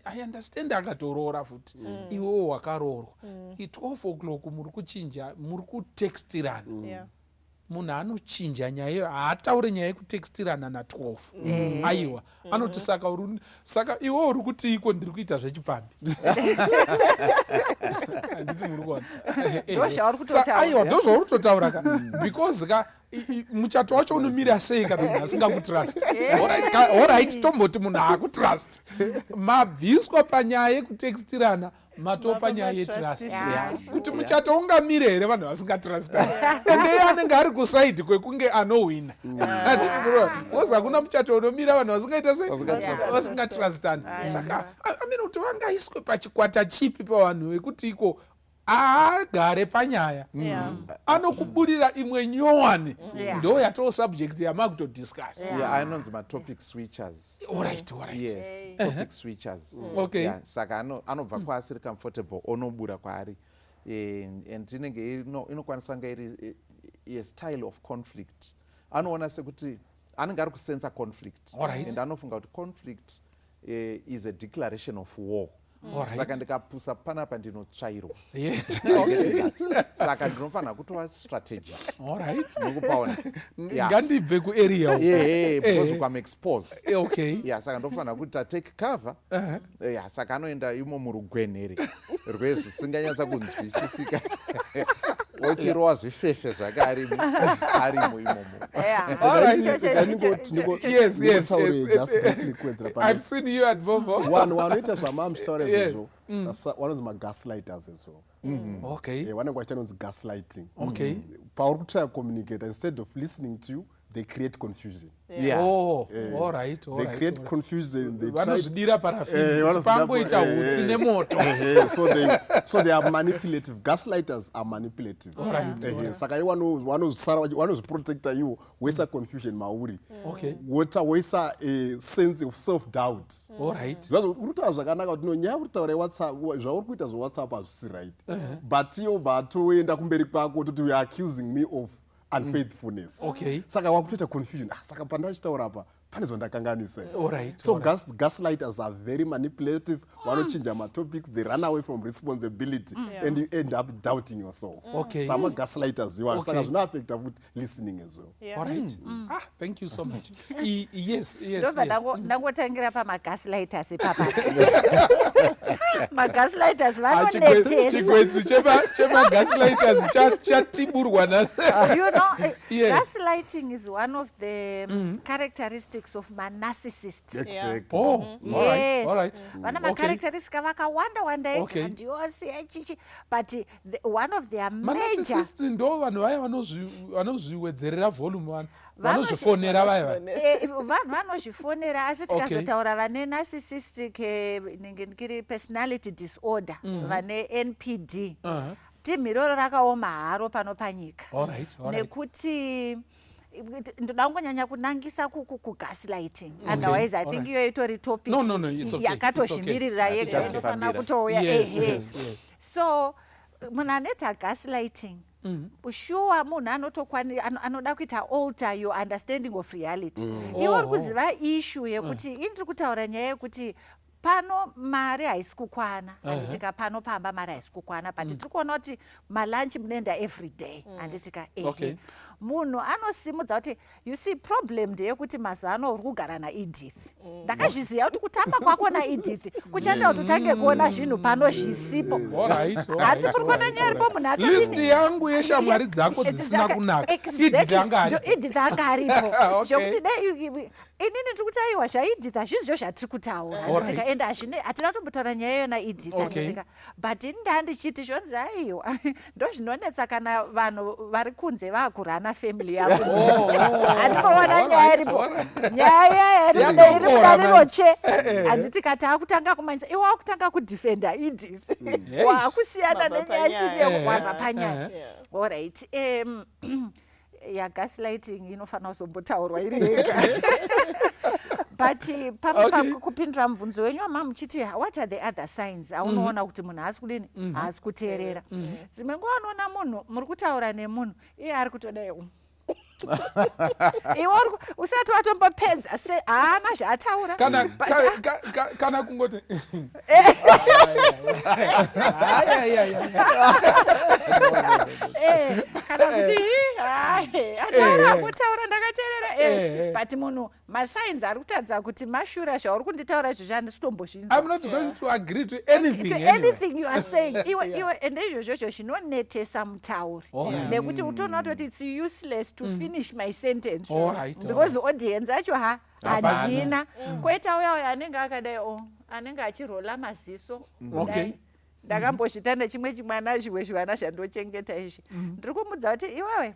I understand akatorora futi iwewo wakaroorwa 12 o'clock muri kuchinja muri kutextirana munhu anochinja nyaya iyo haataure nyaya yekutextirana na12 aiwa anoti saka iwe uri kuti iko ndiri kuita zvechipfambi handiti muri kuona aiwa ndozvauri kutotaura ka because ka muchato wacho unomira sei kana munhu asingakutrust alright tomboti munhu haakutrust mabviswa panyaya yekutextirana matopa nyaya yetrust kuti muchato ungamire here vanhu vasingatrustani ende iye anenge ari kusaidi kwekunge anowina because hakuna muchato unomira vanhu vasingaita sei vasingatrustani saka amene kuti vangaiswe pachikwata chipi pavanhu vekuti iko agare panyaya anokuburira imwe nyowani ndo yatoo subject yamakutodiscuss anonzi matopic switchers. Alright. Yes, topic switchers. Okay. Saka anobva kwaasiri comfortable onobura kwaari and inenge inokwanisa nga iri a style of conflict. Anoona sekuti anenge ari kusensa conflict and anofunga kuti conflict is a declaration of war. Saka ndikapusa panapa ndinotsvairwa saka ndinofanira kutova strategy nokupaona ngandibve kuarea because kwamexpose saka ndofanira kuti tatake cover saka anoenda imo murugwenhere rwezvisinganyatsa kunzwisisika ochirowa zvifefe zvake arimo imomo. I've seen you at Vovo. Wanoita zvamamutaura izvozvo vanonzi magaslighters as well. Vanenge vachanonzi gaslighting. Pauri kutry communicate, instead of listening to you they create confusion. They create confusion. Vanozvidira parafini pangoita hutsi nemoto. So they are manipulative. Gaslighters are manipulative. Saka vanozviprotecta iwo woisa confusion mauri woisa a sense of self-doubt. Uri kutaura zvakanaka kuti nyaya uri kutaura zvauri kuita zvewhatsapp hazvisi right, but iwo batoenda kumberi kwako kuti you are accusing me of unfaithfulness. Saka wakutoita confusion. Saka pandachitaura apa pane zvondakanganisa. So gaslighters are very manipulative. Vanochinja matopics, they run away from responsibility and you end up doubting yourself. Some gaslighters iwa saka zvinoaffecta futi listening as well. Thank you so much. Yes. Ndangotangira pamagaslighters ipapa. Magaslighters vanonetesa. Chigwedzi chemagaslighters chatiburwa nasi. You know, gaslighting is one of the characteristics of narcissists. Exactly. Yes. Vana macharacteristics vakawanda ndiose chichi, but one of their major narcissists ndo vanhu vaya vanozviwedzerera volume vanozvifonera vaya vanhu vanozvifonera asi tikazotaura vane narcissistic personality disorder vane NPD timhiroro rakaoma haro pano panyika nekuti ndoda kungonyanya kunangisa kugaslighting. Otherwise I think iyo itori topic yakatozvimirira yega inofanira kutouya. So munhu anoita gaslighting sure munhu anoda kuita alter your understanding of reality. Iwe uri kuziva issue yekuti indiri kutaura nyaya yekuti pano mari haisi kukwana handitika pano pamba mari haisi kukwana but tiri kuona kuti malunch munoenda every day handitika munhu anosimudza kuti you see problem ndeyekuti mazuva ano uri kugara naEdith. Ndakazviziva kuti kutamba kwako naEdith kuchaita kuti utange kuona zvinhu pano zvisipo. Hatiri kuona nyaya iripo munhu list yangu yeshamwari dzako dzisina kunaka Edith anga aripo zvokuti inini ndiri kuti aiwa zvaEdith hazvizvo zvatiri kutaura ende hatina kutombotaura nyaya iyo naEdith but ini ndandichiti zvonzi aiwa ndo zvinonetsa kana vanhu vari kunze vakurana family yako. Handikoona nyaya iripo nyaya iriroche handiti kati akutanga kumanyisa iwe wakutanga kudefenda Edith wakusiyana nenyaya chiri yekugwadza panyaya. Alright. Gaslighting inofanira kuzombotaurwa iri yega. but kupindura mubvunzo wenyu wama muchiti what are the other signs aunoona kuti munhu haasi kudini haasi kuteerera dzimwe nguva unoona munhu muri kutaura nemunhu iye ari kutoda iwe usati watombopedza haana zvaataura kana kungoti kana kuti kutaura ndakateerera but munhu masigns ari kutadza kuti mashura zvauri kunditaura izvozvo handisi kutombozvinzwa. I'm not going to agree to anything anything you are saying. iwe ende izvozvo zvinonetesa mutauri nekuti utoona kuti it's useless to finish my sentence because audience acho handina koita uya anenge akadai anenge achirola maziso ndakambozvita nechimwe chimwana zvimwe zvivana zvandochengeta izvi ndiri kumudza kuti iwewe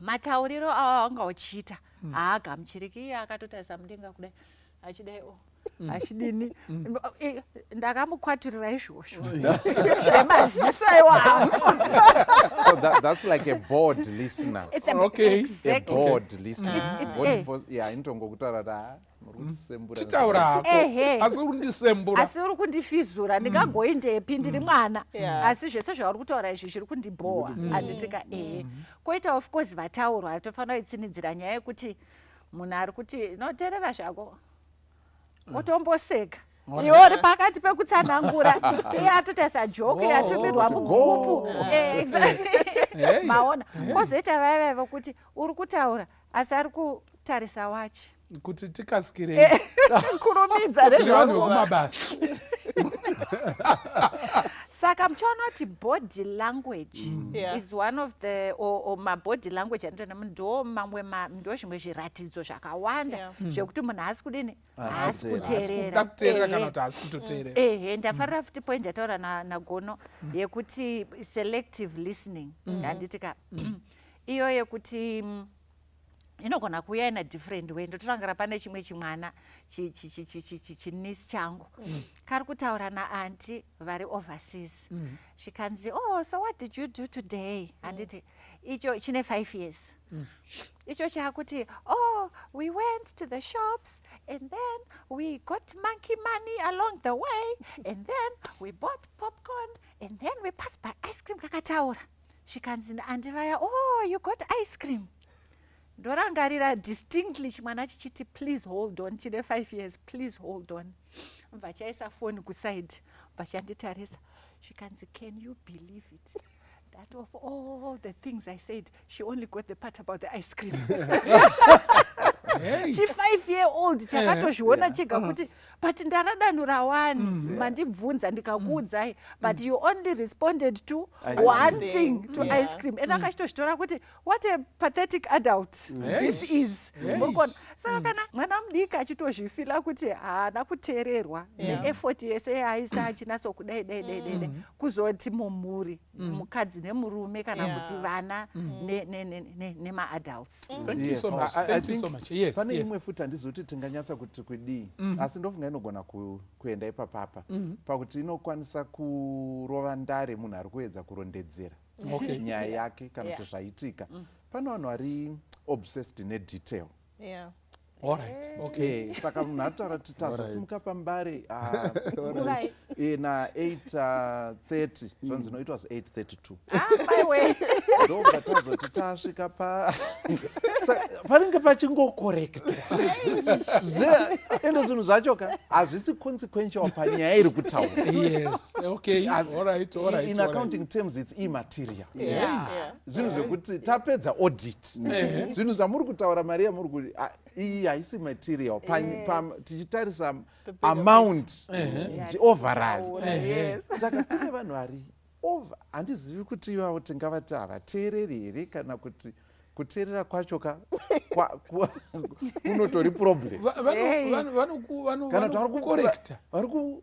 matauriro awanga uchiita haagamuchiriki iye akatotarisa mudenga kudai achidai achidini ndakamukwaturira izvozvo zvemaziso iwawo. So that's like a bored listener. It's exactly. A bored listener. Inotongokutaura chitaura asi uri kundisembura asi uri kundifizura ndingagoindepi ndiri mwana asi zvese zvauri kutaura izvi zviri kundibhowa handitika koita of course vataurwa tofanira kuitsinidzira nyaya yekuti munhu ari kuti noteerera zvako utomboseka iwe uri pakati pekutsanangura iye atotarisa joke yatumirwa mugupu maona kozoita vaiva kuti uri kutaura asi ari kutarisa wachi kuti tikasikirei kurumidza nezvavanhu vekumabasa. Saka muchaona kuti body language is one of the or mabody language anotoona ndo mamwe ndo zvimwe zviratidzo zvakawanda zvekuti munhu haasi kudini haasi kuteerera kana kuti haasi kutoteerera. Ndafarira futi point yataura nagono yekuti selective listening handitika iyo yekuti inogona kuuya in a different way. Ndotorangira pane chimwe chimwana chinisi changu kari kutaura naanti vari overseas chikanzi so what did you do today handiti icho chine 5 years icho chakuti we went to the shops and then we got monkey money along the way and then we bought popcorn and then we passed by ice cream. Kakataura chikanzi naanti vaya you got ice cream. Ndorangarira distinctly chimwana chichiti please hold on chine 5 years please hold on mva chaisa phone kuside mva chanditarisa chikanzi can you believe it that of all the things I said she only got the part about the ice cream. Chi 5-year-old chakatozviona chega kuti but ndaradanura wani mandibvunza ndikakuudzai but you only responded to one thing to ice cream and akachitozvitora kuti what a pathetic adult this is. Saka kana mwana mudiki achitozvifila kuti haana kuteererwa neeffort yese yaisa achinatso kudai kuzoti mumhuri mukadzi nemurume kana kuti vana nema-adults. Thank you so much. Thank you so much. Yes. Pane imwe futi handizoti tinganyatsa kuti kudii asi ndofunga inogona kuenda ipapapa pakuti inokwanisa kurova ndare munhu ari kuedza kurondedzera nyaya yake kana kuti zvaitika. Pane vanhu vari obsessed nedetail. Saka munhu atotaura kuti tazosimuka pambare na 8:30 zvonzi no it was 8:32 ndobva tazoti tasvika panenge pachingokorektwa ende zvinhu zvacho hazvisi consequential panyaya iri kutaura. In accounting terms it's immaterial. Zvinhu zvekuti tapedza audit zvinhu zvamuri kutaura mari yamuri kuti iyi haisi material tichitarisa amount overall. Saka kune vanhu vari handizivi kuti ivavo tingavati havateereri here kana kuti kuteerera kwacho kunotori problem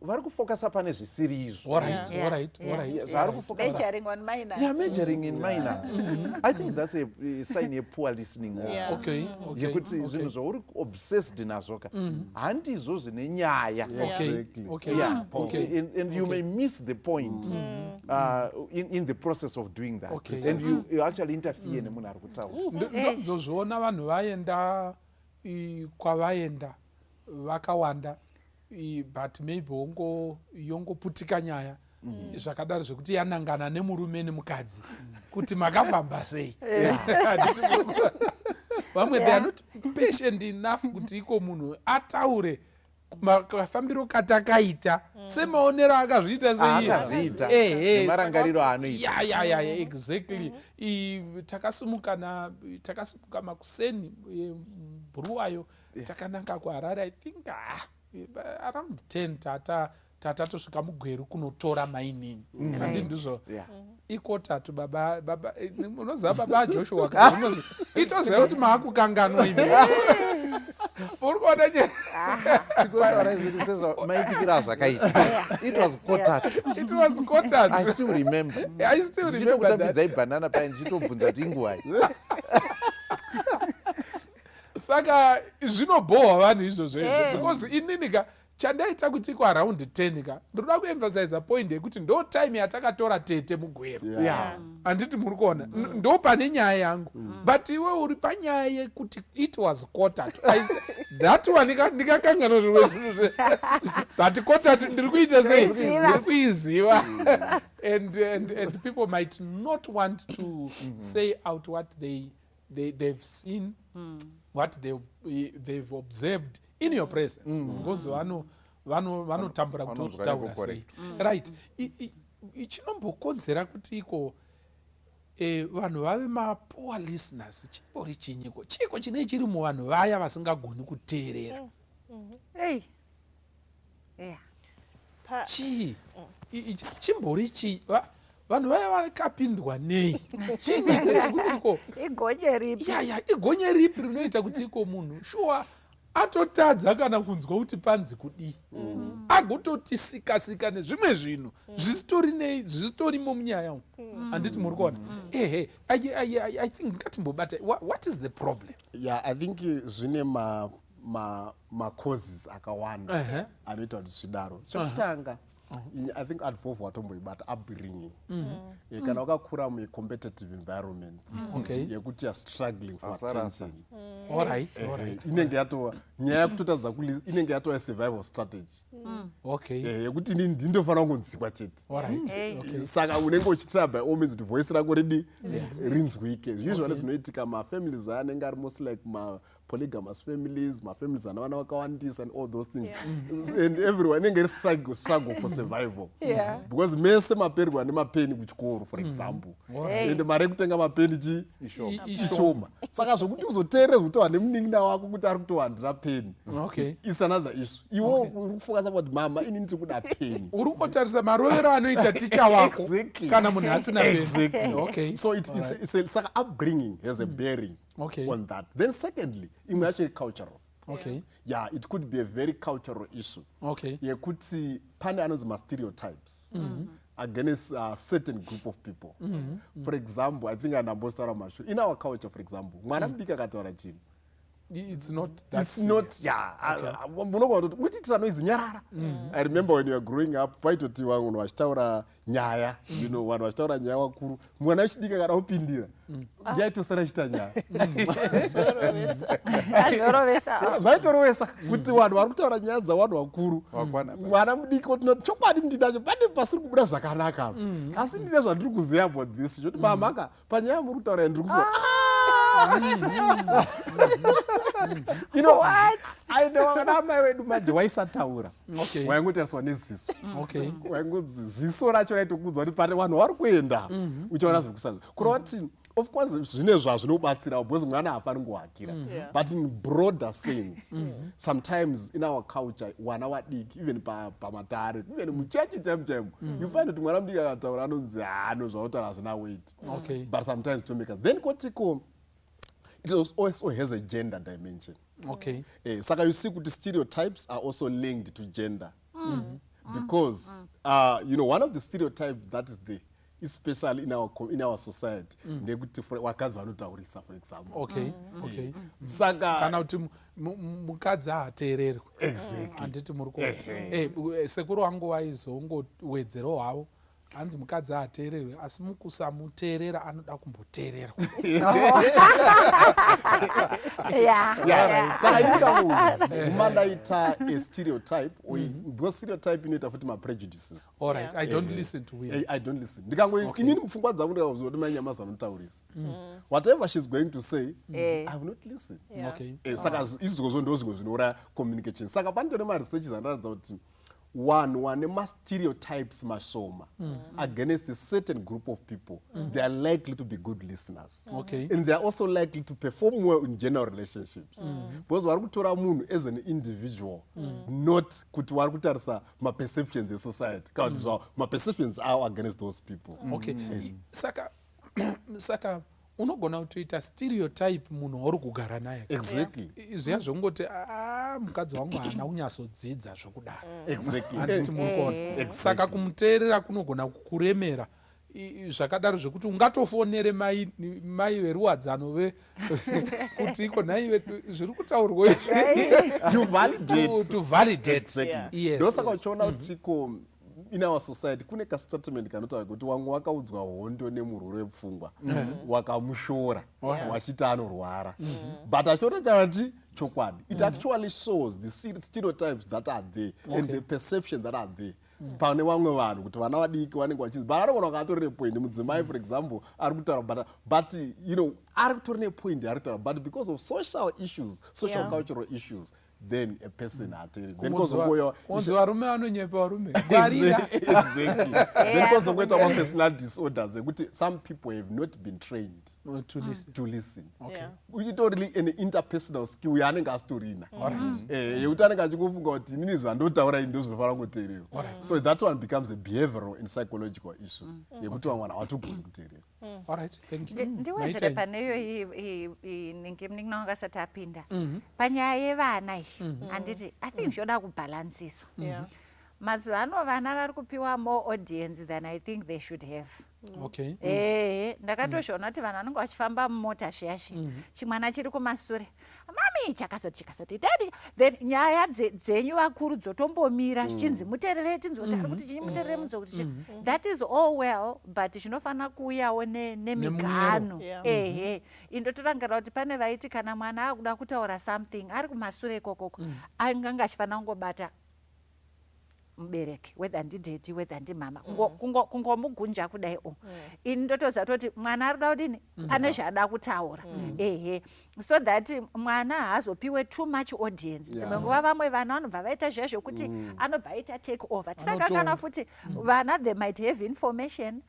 vari kufokasa pane zvisiri izvo. Majoring in minors. I think that's a sign of poor listening yekuti zvinhu zvauri obsessed nazvo handizvo zvine nyaya and you may miss the point in the process of doing that and you actually interfere nemunhu ari kutaura. Ndozviona vanhu vaenda kwavaenda vakawanda, but maybe yongoputika nyaya zvakadaro zvekuti yanangana nemurume nemukadzi kuti makafamba sei. Vamwe they are not patient enough kuti iko munhu ataure kafambiro katakaita semaonero akazviita seimarangariro anoita. Exactly. Takasimuka makuseni bhuruwayo takananga kuHarare. I think around 10 tatatosvika mugweru kunotora mainini. Handi ndizvo ikotatu baba unoziva baba Joshua kazvino itoziva kuti maakukanganwa imi. Uri kuona maitikira zvakaita. It was quarter. I still remember. Nditokutapidzai banana paya ndichitobvunza kuti ingwai. Saka zvinobhohwa vanhu izvozvo because ininika chandaita kuti iko around 10 ka ndoda kuemphasize point yekuti ndo time yatakatora tete mugweru. Anditi muri kuona ndo pane nyaya yangu but iwe uri panyaya yekuti it was quarter. That one ndikakangana zvimwe but quarter ndiri kuita sei ndiri kuiziva. And people might not want to say out what they've seen, what they've observed in your presence. Because vanotambura kuti uzvitaura sei. Right. Chinombokonzera kuti iko vanhu vave mapoor listeners chimbori chinyiko chiko chine chiri muvanhu vaya vasingagoni kuteerera. Chimbori chi vanhu vaya vakapindwa nei? Chinoita kuti iko igonye ripi rinoita kuti iko munhu shuwa atotadza kana kunzwa kuti panzi kudii, agototisikasika nezvimwe zvinhu zvisitorimo munyaya umu. Handiti muri kuona? I think ngatimbobata what is the problem? I think zvine ma-causes akawanda anoita kuti zvidaro. Chokutanga I think advolve watomboibata upbringing. Kana wakakura mu-competitive environment yekuti you're struggling for attention. Inenge yatova nyaya yekutotadza inenge yatova survival strategy. Yekuti ini ndindofanira kungonzikwa chete. Saka unenge uchitry by all means kuti voice rako rinzwike. Usually zvinoitika mafamilies anenge ari mostly like polygamous families, mafamilies anavana vakawandisa and all those things. And everyone inenge struggle for survival. Because mese maperwa nemapeni kuchikoro for example. And mari yekutenga mapeni ishoma. Saka zvokuti uzoteerera kutova nemunin'ina wako kuti ari kutohandira peni. It's another issue. Iwo uri kufokasa kuti mama ini ndiri kuda peni. Uri kutarisa marovero anoita ticha wako kana munhu asina peni. Exactly. So it's saka upbringing has a bearing on that. Then secondly, it's actually cultural. It could be a very cultural issue. Yekuti pane anozima stereotypes against a certain group of people. For example, I think anambosara mashuri. In our culture, for example, mwana mudiki akataura chinhu. It's not that it's serious. I remember when you were growing up, paitoti vanhu vachitaura nyaya, you know, vanhu vachitaura nyaya vakuru, mwana wechidiki kana upindira yaitosara chita nyaya. Zvaitorovesa kuti vanhu vari kutaura nyaya dzavanhu vakuru, mwana mudiki otinoti chokwadi ndinacho pane pasiri kubuda zvakanaka, asi ndine zvandiri kuziva about this, kuti mama panyaya muri kutaura ndiri kufa. You know what? I know mai wedu manje waisataura. Waingotariswa neziso. Ziso racho raitokudzwa kuti pane vanhu vari kuenda uchiona zvekusaza. Kureva kuti of course zvine zvazvinobatsira because mwana hafani kuhakira. But in broader sense, sometimes in our culture wana wadiki even pamatare even muchechi chemu you find kuti mwana mudiki akataura anonzi zvautaura hazvina weight. But sometimes to make us then kotiko it also has a gender dimension. Saka you see kuti stereotypes are also linked to gender. Because you know, one of the stereotypes that is there, especially in our society, ndekuti wakadzi vanotaurisa for example. Saka kana kuti mukadzi haateererwi. Handiti muri kuona. Sekuru wangu waizongowedzerawo havo hanzi mukadzi haateererwi asi mukusamuteerera anoda kumboteererwa. Saka ndikamuudza kumandaita a stereotype because stereotype inoita futi ma-prejudices. All right, I don't listen to women. I don't listen. Inini mupfungwa dzangu ndikauziva kuti manyamaza anotaurisa. Whatever she's going to say, I will not listen. Saka izvozvo ndo zvimwe zvinouraya communication. Saka pandore ma-researches anoratidza kuti one ma-stereotypes mashoma against a certain group of people, they are likely to be good listeners. And they are also likely to perform well in general relationships. Because vari kutora munhu as an individual, not kuti vari kutarisa ma-perceptions in society. Because ma-perceptions are against those people. Saka unogona kutoita stereotype munhu wauri kugara naye. Exactly. Zviya zvongoti mukadzi wangu haana kunyatsodzidza zvokudaro. Exactly. Handiti murikuona. Saka kumuteerera kunogona kukuremera. Zvakadaro zvekuti ungatofonere mai veruwadzano kuti iko nhaiwe zviri kutaurwa you validate. To validate. Exactly. Yes. Ndosaka uchiona kuti in our society kune kastatement kanotaura kuti wamwe wakaudzwa hondo nemurwere wepfungwa wakamushora wachiti anorwara but achionekana kuti chokwadi. It actually shows the stereotypes that are there and the perception that are there pane vamwe vanhu kuti vana vadiki vanenge vachidzi but anogona akatorine point mudzimai for example ari kutaura but you know ari kutorine point ari kutaura but because of social issues, social cultural issues, then a person onzi varume vanonyepa varume. Exactly. Then kuzongoita ma-personal disorders ekuti some people have not been trained to listen. Itorili an interpersonal skill yaanenge asitorina yekuti anenge achingofunga kuti inini zvandotaura ndo zvinofanira kungoteererwa. So that one becomes a behavioral and psychological issue yekuti vamwe vanhu havatogoni kuteerera. Ndiwedzere pane iyo ningemningi ngasati apinda panyaya yevana handiti I think zvoda kubhalansiswa. Mazuva ano vana vari kupiwa more audience than I think they should have. Ndakatozviona kuti vanhu vanenge vachifamba mumota shiyashi chimwana chiri kumasure mami chakazoti then nyaya dzenyu vakuru dzotombomira zvichinzi muteerere tinzotari kuti chinyi muteerere munzo kuti that is all well but zvinofanira kuuyawo nemigano. Indotorangira kuti pane vaiti kana mwana akuda kutaura something ari kumasure ikokoko anganga achifanira kungobata mubereki whether ndidheti whether ndimama kungomugunja kudai ini ndotoziva toti mwana ari kuda kudini ane zvaada kutaura so that mwana haazopiwe too much audience. Dzimwe nguva vamwe vana vanobva vaita zviya zvokuti anobva aita take over. Tisakakana futi vana they might have information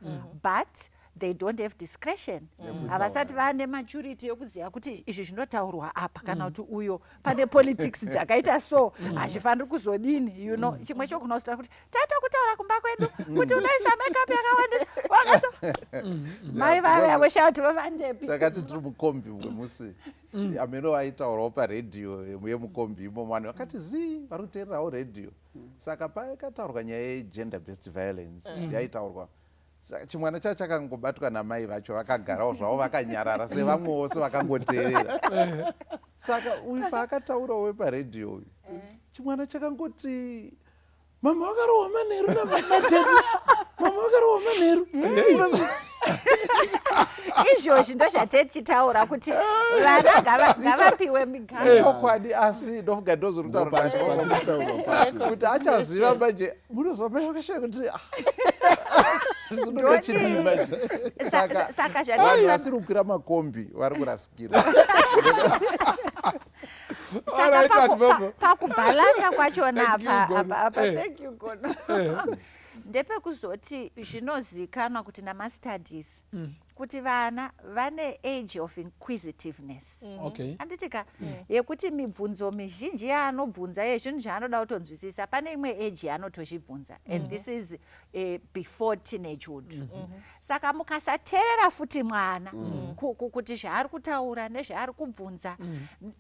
but they don't have discretion. Havasati vaane maturity yokuziva kuti izvi zvinotaurwa apa kana kuti uyo pane politics dzakaita so hazvifaniri kuzodini you know. Chimwe chokunoziva kuti taita kutaura kumba kwedu kuti unoisa makeup yakawandisa mai vave aveshauti vavandepi. Takati tiri mukombi wemusi ameno aitaurawo paredhiyo yemukombi imomo vanhu vakati zii vari kuteererawo redhiyo. Saka pakataurwa nyaya yegender based violence yaitaurwa chimwana chacho chakangobatwa namai vacho vakagarawo zvavo vakanyarara sevamwe vose vakangoteerera. Saka uyu paakataurawo weparedhiyo uyu chimwana chakangoti mama vakarohwa manheru natete mama vakarohwa manheru. Izvozvi ndo zvatetichitaura kuti vana ngavapiwe migano. Chokwadi asi ndofunga ndozorutaura kuti achaziva manje munozomai vakashaya kuti saka vasiri kukwira makombi vari kurasikirwa. Saka pakubhalansa kwachona apa thank you Gono ndepekuzoti zvinozikanwa kuti namastudies kuti vana vane age of inquisitiveness. Anditika yekuti mibvunzo mizhinji yaanobvunza yezvinhu zvaanoda kutonzwisisa pane imwe age yaanotozvibvunza and this is before teenagehood. Saka mukasateerera futi mwana kuti zvaari kutaura nezvaari kubvunza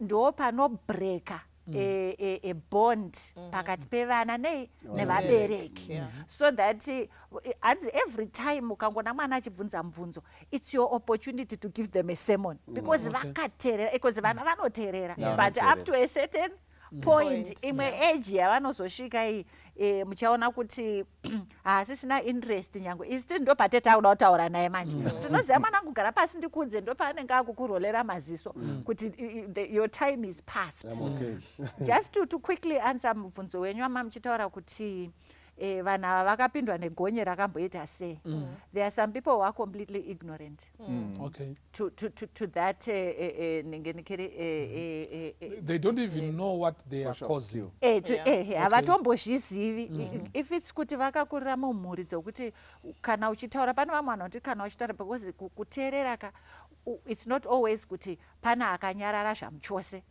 ndo panobreaka a bond pakati pevana nevabereki so that every time ukangona mwana achibvunza mubvunzo it's your opportunity to give them a sermon because vakateerera because vana vanoteerera but up to a certain point imwe age yavanozosvika iyi muchaona kuti hasisina interest nyange isi ndo patetakuda kutaura naye manje tinoziva mwana kugara pasi ndikudze ndo paanenge akukurolera maziso kuti your time is past. Just to quickly answer mubvunzo wenyu ama muchitaura kuti vanhu ava vakapindwa negonye rakamboita sei. There are some people who are completely ignorant to that they don't even know what they are causing. Havatombozvizivi. If it's kuti vakakurira mumhuri dzokuti kana uchitaura pane vamwe vanhu kuti kana uchitaura because kuteerera ka it's not always kuti pana akanyarara zvamuchose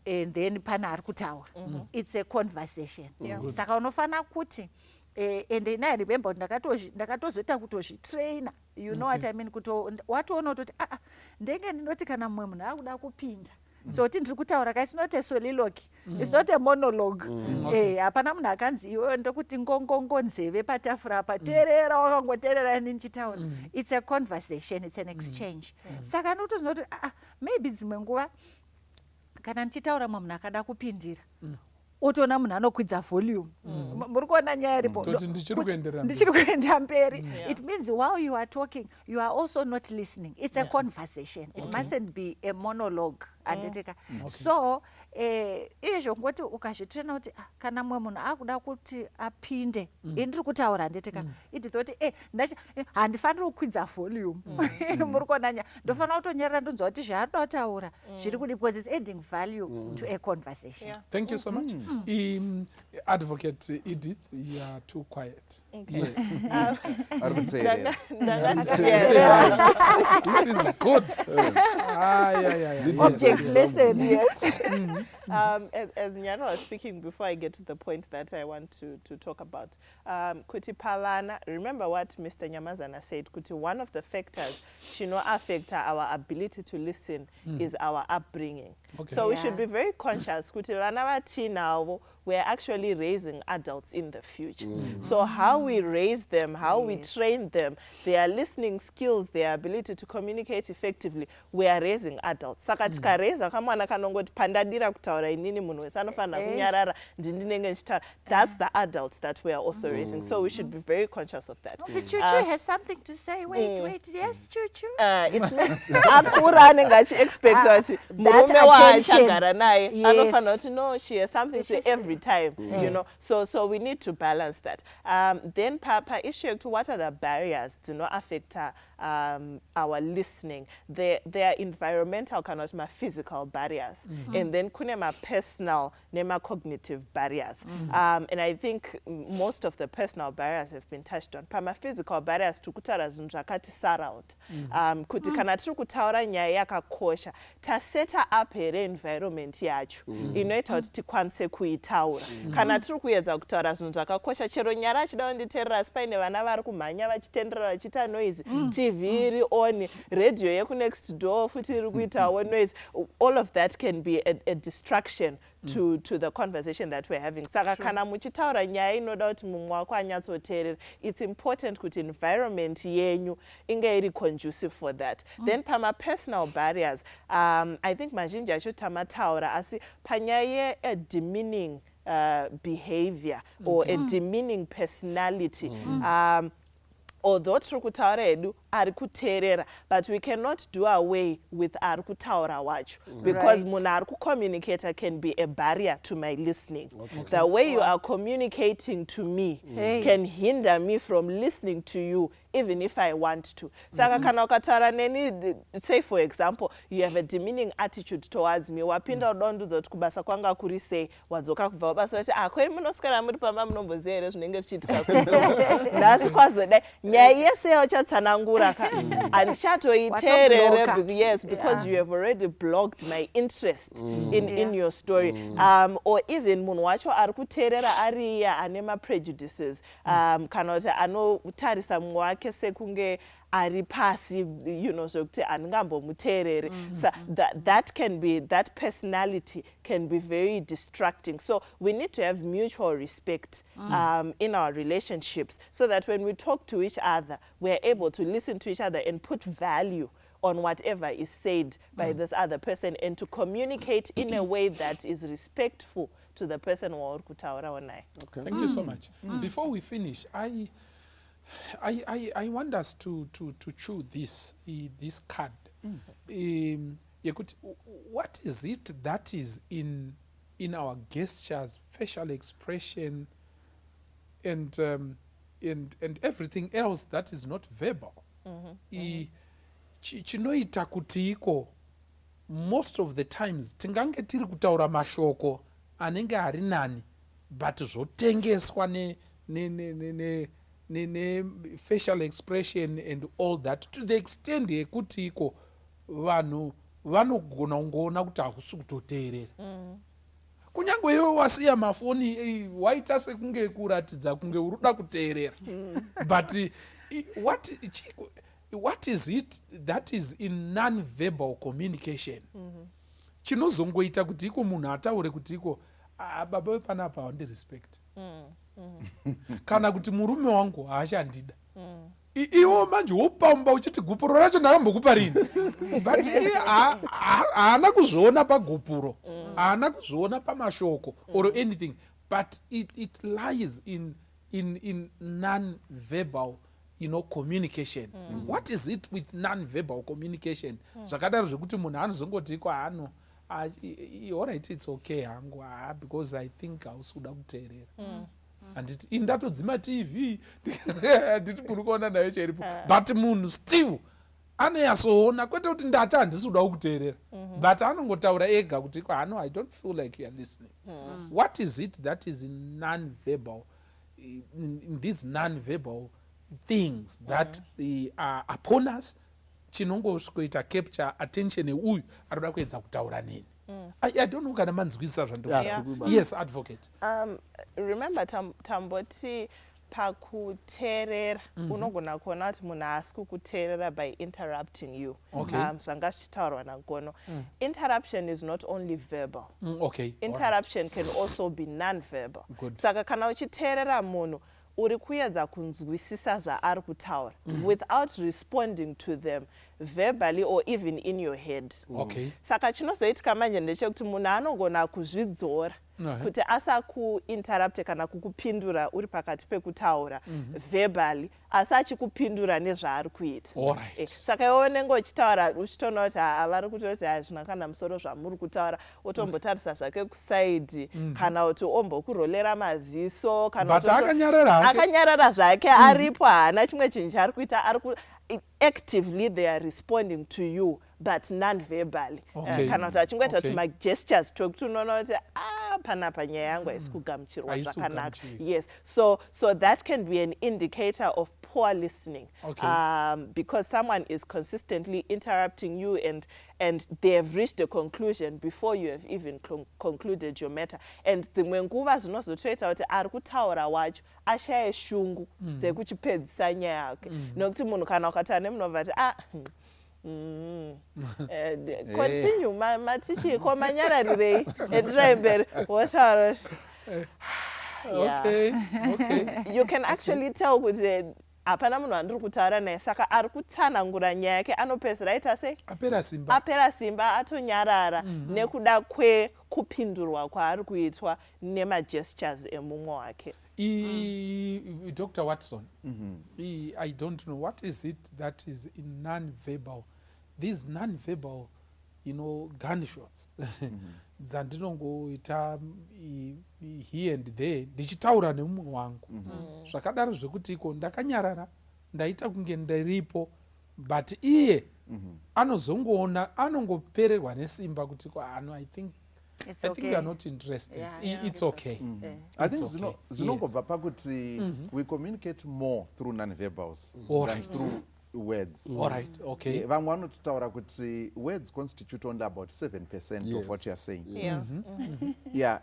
and then pana ari kutaura. It's a conversation. Saka unofana kuti and then I remember ndakatozoita kutozvitraina, you know what I mean, kuti watoona kutoti ndenge ndinoti kana mumwe munhu akuda kupinda so ndiri kutaura ka it's not a soliloquy, it's not a monologue. Hapana munhu akanzi iwe ndokuti ngongongo nzeve patafura pateerera wakangoteerera ndichitaura. It's a conversation, it's an exchange. Saka ndotozinoti maybe dzimwe nguva kana ndichitaura mumwe munhu akada kupindira otoona munhu anokwidza volume. Muri kuona nyaya iripo ndichiri kuenda mberi. It means while you are talking you are also not listening. It's a conversation. It mustn't be a monologue. So izvo ngoti ukazvitraina kuti kana mumwe munhu akuda kuti apinde ndiri kutaura ndeteka it thought handifaniri kukwidza volume. Muri kuona nyaya ndofanira kutonyerera ndonzwa kuti zvaarida kutaura zviri kudi because it's adding value to a conversation. Thank you so much. Advocate Edith, you are too quiet. This is good. Object lesson, yes. As Nyana was speaking before I get to the point that I want to talk about, kuti pavana, remember what Mr. Nyamazana said, kuti one of the factors affect our ability to listen is our upbringing. So we should be very conscious kuti vana vatinavo we're actually raising adults in the future. So how we raise them, how we train them, their listening skills, their ability to communicate effectively, we are raising adults. Saka tikareza kamwana kanongoti pandadira kutaura inini munhu wese anofanira kunyarara ndinenge ndichitaura. That's the adults that we are also raising. So we should be very conscious of that. Chuchu has something to say. Wait. Yes, Chuchu. Akura anenge achiexpect kuti murume waachagara naye anofanira kuti no, she has something to say every time, you know. So we need to balance that. Then papa issue to what are the barriers do not affect our listening. There are environmental my physical barriers, and then kunema personal nema cognitive barriers. And I think most of the personal barriers have been touched on. Pama physical barriers tukutara zunzakati surround. Kuti kana tiri kutaura nyaya yakakosha taseta up here environment yacho inoita kuti tikwanise kuitaura. Kana tiri kuedza kutaura zvinhu zvakakosha chero nyara achida kunditeerera asi paine vana vari kumhanya vachitenderera vachiita noise, TV iri on, radio yeku next door futi iri kuitawo noise. All of that can be a distraction to the conversation that we're having. Saka kana muchitaura nyaya inoda kuti mumwe wako anyatsoteerera, it's important kuti environment yenyu inge iri conducive for that. Then pama personal barriers, I think mazhinji acho tamataura asi panyaya a demeaning behavior or a demeaning personality. Although tiri kutaura edu ari kuteerera, but we cannot do away with ari kutaura wacho, because munhu ari kucommunicate can be a barrier to my listening. The way you are communicating to me can hinder me from listening to you even if I want to. Saka kana ukataura neni, say for example, you have a demeaning attitude towards me, wapinda udondudzo kuti kubasa kwanga kuri sei, wadzoka kubva wabasa wati kwai munoswera muri pamba munomboziva here zvinenge zvichiitika kunze. Nhasi kwazodai nyaya yese yauchatsanangura ka handichatoiteerere, yes, because you have already blocked my interest in your story. Or even munhu wacho ari kuteerera ari iye ane ma-prejudices, kana kuti anotarisa mumwe wake sekunge ari pasi, you know, zokuti andingambomuteerere. So that personality can be very distracting. So we need to have mutual respect in our relationships, so that when we talk to each other, we're able to listen to each other and put value on whatever is said by this other person and to communicate in a way that is respectful to the person wauri kutaura naye. Okay. Thank you so much. Before we finish, I want us to chew this card. What is it that is in our gestures, facial expression, and everything else that is not verbal? Chinoita kuti iko most of the times tingange tiri kutaura mashoko anenge ari nani, but zvotengeswa ne facial expression and all that, to the extent yekuti iko vanhu vanogona kungoona kuti hakusi kutoteerera. Kunyange iwe wasiya mafoni waita sekunge kuratidza kunge uruda kuteerera. But what is it that is in non-verbal communication? Chinozongoita kuti iko munhu ataure kuti iko baba wepanapa haundirespect. Kana kuti murume wangu haachandida. Iwo manje wopamba uchiti gupuro racho ndakambokupa rini. But haana kuzviona pagupuro, haana kuzviona pamashoko or anything, but it lies in non-verbal, communication. What is it with non-verbal communication? Zvakadaro zvekuti munhu anozongoti iko alright, it's okay hangu, because I think hausi kuda kuteerera. Anditi indatodzima TV nditi kuri kuona nayo cheripo, but munhu still anoyasoona kwete kuti ndati handisi kuda kuteerera, but anongotaura ega kuti I don't feel like you are listening. What is it that is in non-verbal, in these non-verbal things that are upon us, chinongosvikoita capture attention euyu arikuda kuedza kutaura neni? I don't know kana manzwisisa zvandikuita. Yes, advocate. Remember tamboti pakuteerera unogona kuona kuti munhu haasi kukuteerera by interrupting you. Zvanga zvichitaurwa naGono. Interruption is not only verbal. Interruption can also be non-verbal. Saka kana uchiteerera munhu uri kuedza kunzwisisa zvaari kutaura without responding to them verbally or even in your head. Saka chinozoitika manje ndechekuti munhu anogona kuzvidzora kuti asakuinterrupt kana kukupindura uri pakati pekutaura verbally, asi achikupindura nezvaari kuita. Saka iwe unenge uchitaura uchitoona kuti vari kutoti hazvina kana musoro zvamuri kutaura, otombotarisa zvake kusaidi kana kuti ombokurolera maziso kana akanyarara zvake aripo, haana chimwe chinhu chaari kuita, actively they are responding to you but non-verbally. Kana kuti achingoita tumagestures twekuti unoona kuti panapa nyaya yangu haisi kugamuchirwa zvakanaka. Yes, so that can be an indicator of poor listening. Because someone is consistently interrupting you and they have reached a conclusion before you have even concluded your matter. And dzimwe nguva zvinozotoita kuti ari kutaura wacho ashaye shungu dzekuchipedzisa nyaya yake. Nokuti munhu kana ukataura nemunhu obva ati continue matichiko manyararirei endirai mberi wotaura. You can actually tell kuti hapana munhu andiri kutaura naye, saka ari kutsanangura nyaya yake anopedzisira aita sei? Apera simba, atonyarara nekuda kwekupindurwa kwaari kuitwa nemagestures emumwe wake. Dr. Watson, I don't know, what is it that is in non-verbal? These non-verbal, gunshots. Dzandinongoita here and there ndichitaura nemunhu wangu. Zvakadaro zvekuti iko ndakanyarara ndaita kunge ndiripo, but iye anozongoona, anongopererwa nesimba kuti I think you are not interested. It's okay. I think zvinongobva pakuti we communicate more through non-verbals than through words. Vamwe vanototaura kuti words constitute only about 7% of what you are saying.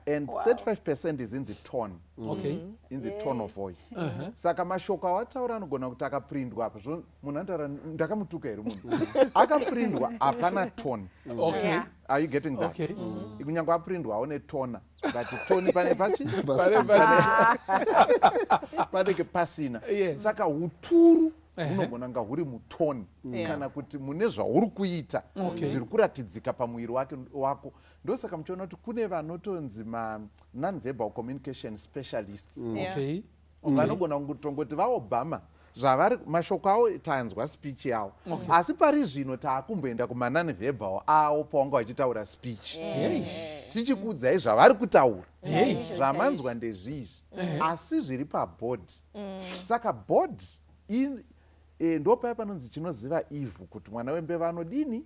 And 35% is in the tone. In the tone of voice. Saka mashoko awataura anogona kuti akaprindwa apa. Munhu anotaura ndakamutuka here munhu. Akaprindwa hapana tone. Are you getting that? Kunyange aprindwa aone tona, but tone pane pachi? Panenge pasina. Saka huturu unogona kunga huri mutoni kana kuti mune zvauri kuita zviri kuratidzika pamuviri wako. Ndosaka muchiona kuti kune vanotonzi non-verbal communication specialists vanogona kutongoti vaobama zvavari mashoko avo tanzwa speech yavo asi pari zvino taakumboenda kuma-non-verbal avo pawanga vachitaura speech tichikuudzai zvavari kutaura zvamanzwa ndezvizvi asi zviri paboard. Saka board ndopaya panonzi chinoziva ivhu kuti mwana wembeva anodini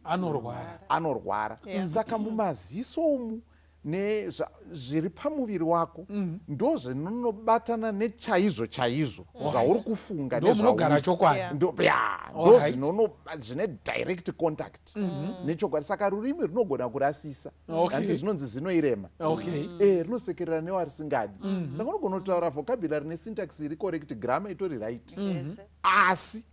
anorwara. Saka mumaziso umu nezviri pamuviri wako ndo zvinonobatana nechaizvo chaizvo zvauri kufunga ndomunogara chokwadi zvine direct contact nechokwadi. Saka rurimi runogona kurasisa anditi zvinonzi zvinoirema rinosekerera newarisingadi. Saka unogona kutaura vocabulary nesyntax iri correct, grammar itori right asi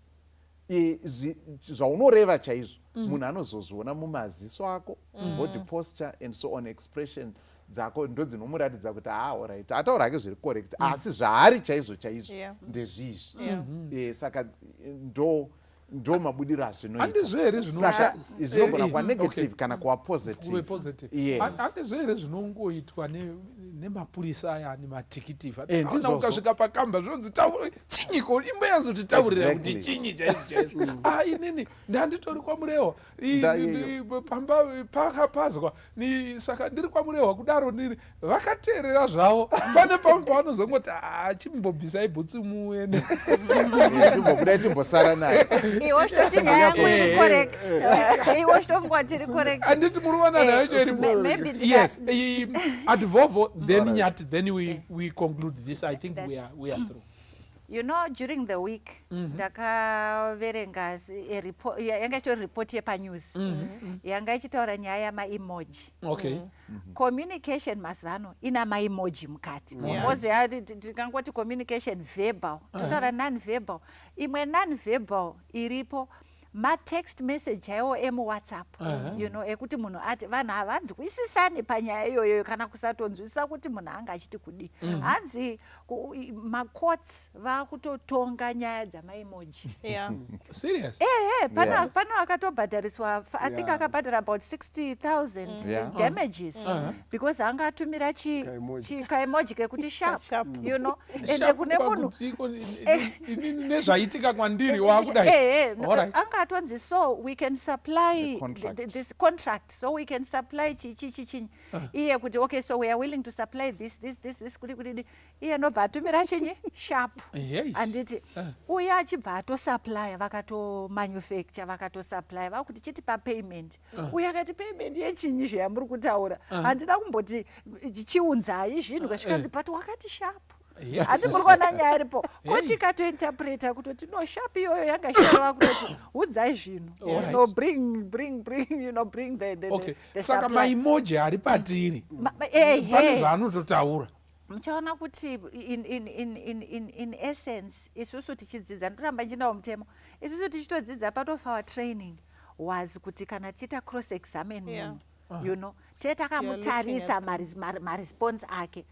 zvaunoreva chaizvo munhu anozozviona mumaziso ako, body posture and so on, expression dzako ndo dzinomuratidza kuti alright ataura ake zviri correct asi zvaari chaizvo chaizvo ndezvizvi. Saka ndo mabudiro azvinoita. Zvinogona kuva negative kana kuva positive. Handizvo here zvinongoitwa nemapurisa aya nematikitifa aona ukasvika pakamba zvinonzi chinyiko imbo yazotitaurira kuti chinyi chaizvo inini ndanditori kwamurehwa pamba pakapazwa saka ndiri kwamurehwa kudaro ndiri vakateerera zvavo pane pamwe pavanozongoti chimbobvisai bhutsi muende chimbobudai chimbosara naye iwo zvitoti nyaya yangu iri correct. Iwo zvitomugwa tiri correct. Anditi muri kuona nayo chiripo. Yes, at Vovo then we conclude this. I think we are through. You know, during the week ndakaverenga yanga itori report yepanews yanga ichitaura nyaya yamaemoji. Communication mazuvano ina maemoji mukati. Moze tikangoti communication verbal totaura non-verbal. Imwe non-verbal iripo ma-text message aiwo emuwhatsapp you know, ekuti munhu ati vanhu havanzwisisani panyaya iyoyo kana kusatonzwisisa kuti munhu anga achiti kudi. Hanzi macourts vakutotonga nyaya dzamaemoji. Serious? Pano akatobhadhariswa I think akabhadhara about 60,000 damages because anga atumira kaemoji kekuti sharp, you know, ende kune munhu nezvaitika kwandiri wakudai. Atonzi, so we can supply this contract, so we can supply chichi iye kuti okay, so we are willing to supply this kuti iye nobva atumira chinyi sharp anditi uya achibva atosupply vakatomanufacture vakatosupply vakuti chiti papayment uya akati payment yechinyi zvayamuri kutaura handina kumboti chiunzai zvinhu kasvikanzi but wakati sharp. Hati muri kuona nyaya iripo kuti ikatointerpreta kutoti no sharp iyoyo yanga shava kutoti udzai zvinhu no bring the saka maemoji ari patiri pane zvaanototaura muchaona kuti in essence isusu tichidzidza ndoramba ndinawo mutemo isusu tichitodzidza part of our training was kuti kana tichiita cross examine munhu you know tetakamutarisisa maresponse ake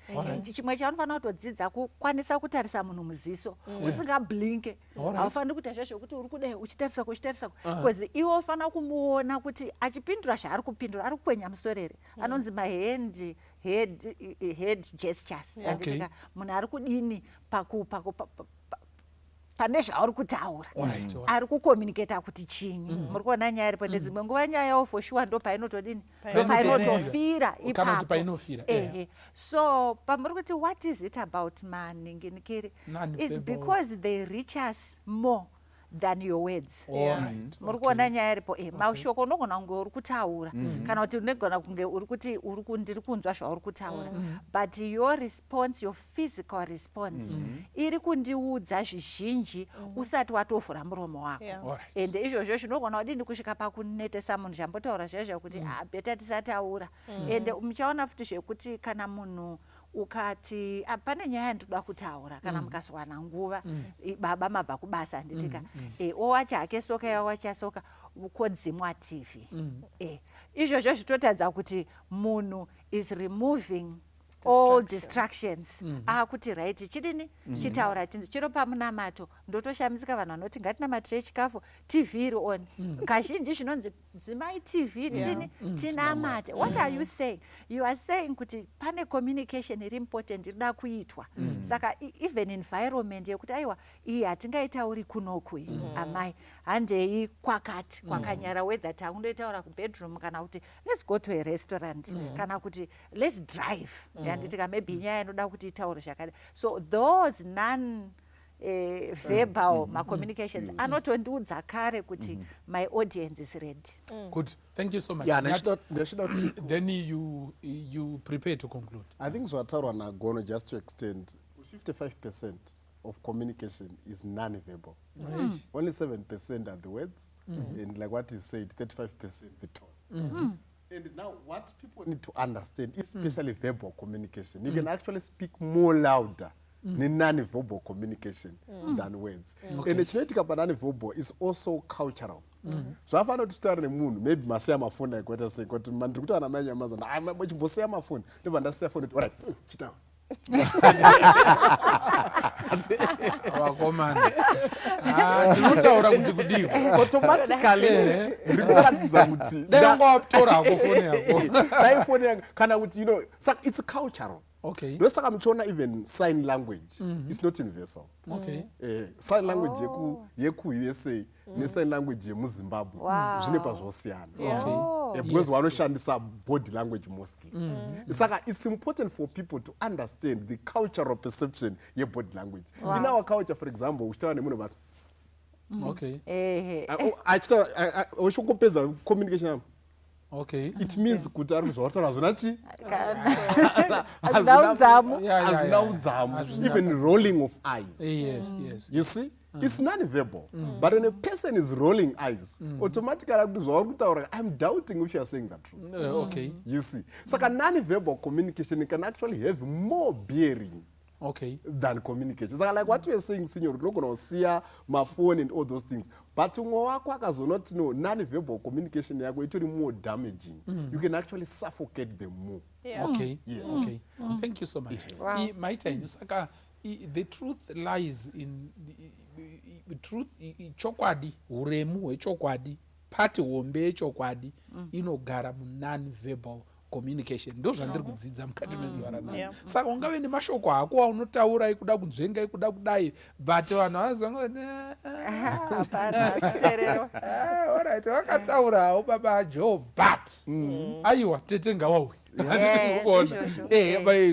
chimwe chaanofanira kutodzidza kukwanisa kutarisa munhu muziso usingablinke haufaniri kuita zvazvo kuti uri kudai uchitarisa because iwe ufanira kumuona kuti achipindura zvaari kupindura ari kukwenya musoro here anonzi head gestures anditika munhu ari kudini pane zvauri kutaura ari kucommunicata kuti chinyi muri kuona nyaya iripo ndedzimwe nguva nyaya yawo for sure ndo painotodini painotofira ipapo so pamuri kuti what is it about maninginikiri is because they reach us more than your words. Muri kuona nyaya iripo mashoko unogona kunge uri kutaura kana kuti unogona kunge uri kuti ndiri kunzwa zvauri kutaura but your response, your physical response iri kundiudza zvizhinji usati watovhura muromo wako ende izvozvo zvinogona kudini kusvika pakunetesa munhu zvambotaura zvezvo kuti beta tisataura ende muchaona futi zvekuti kana munhu ukati pane nyaya yandoda kutaura kana mukaswana nguva baba mabva kubasa nditika owacha hake soka yawachasoka kodzimwa TV izvozvo zvitotadza kuti munhu is removing all distractions akuti right chidini chitaura tinzi chiro pamunamato ndotoshamisika vanhu vanoti ngatinamatirei chikafu tv iri on kazhinji zvinonzi dzimai tv tidini tinamate. What are you saying? You are saying kuti pane communication iri important irida kuitwa saka even environment yekuti aiwa iyi hatingaitauri kunokui amai handei kwakati kwakanyara whether takundoitaura kubedroom kana kuti let's go to a restaurant kana kuti let's drive yanditika maybe nyaya inoda kuti itaure zvakadai. So those non verbal communications anotondiudza kare kuti my audience is ready. Good, thank you so much. Yeah, then you prepare to conclude. I think zvataurwa naGono, just to extend, 55% of communication is non-verbal. Only 7% are the words, and like what is said, 35% the tone. And now what people need to understand, especially verbal communication, you can actually speak more louder than non-verbal communication than words. And the genetic non-verbal is also cultural. So I found out to start in the moon, maybe Masia Mafuna, I got to say, got to Mandruta and Amazon. I'm a much Bosia Mafun, never understand for it. All right, sit down. Automatically it's cultural. Okay. Even sign language is not universal. Okay. Sign language yeku USA ne sign language ye Zimbabwe zvinepa zvosiyana. Okay. Because vanoshandisa body language mostly. It's important for people to understand the cultural perception ye body language. In our culture, for example, uchitaura nemunhu about okay. Uchikopedza communication. Okay. It means kuti ari kuzvautaura zvonachi hazina udzamu, even rolling of eyes. Yes. You see, it's non-verbal, but when a person is rolling eyes, automatically I'm doubting if you are saying that truth. Okay. You see, so a non-verbal communication can actually have more bearing than communication. So like what we are saying, senior, you're not going to see my phone and all those things. But not know non-verbal communication is actually more damaging. You can actually suffocate them more. Okay. Yes. Okay. Thank you so much. My time, the truth lies in the truth. Chokwadi, uremu chokwadi, party wombe chokwadi, inogara non-verbal communication. Ndo zvandiri kudzidza mukati mezuva ranhasi. Saka ungave nemashoko ako aunotaura ekuda kunzvenga ekuda kudai, but vanhu vanozonga alright, wakataurawo baba Joe, but aiwa tete ngawauya.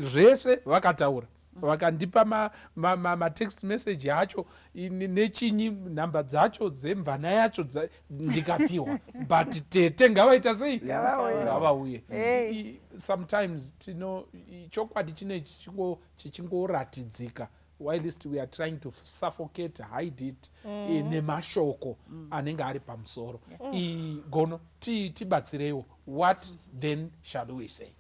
Zvese vakataura. Vakandipa ma-text message acho nechinyi nhamba dzacho dzemvana yacho ndikapiwa, but tete ngavaita sei ngavauye. Sometimes chokwadi chinechi chichingoratidzika whilst we are trying to suffocate, hide it nemashoko anenge ari pamusoro. Gono tibatsireiwo, what then shall we say?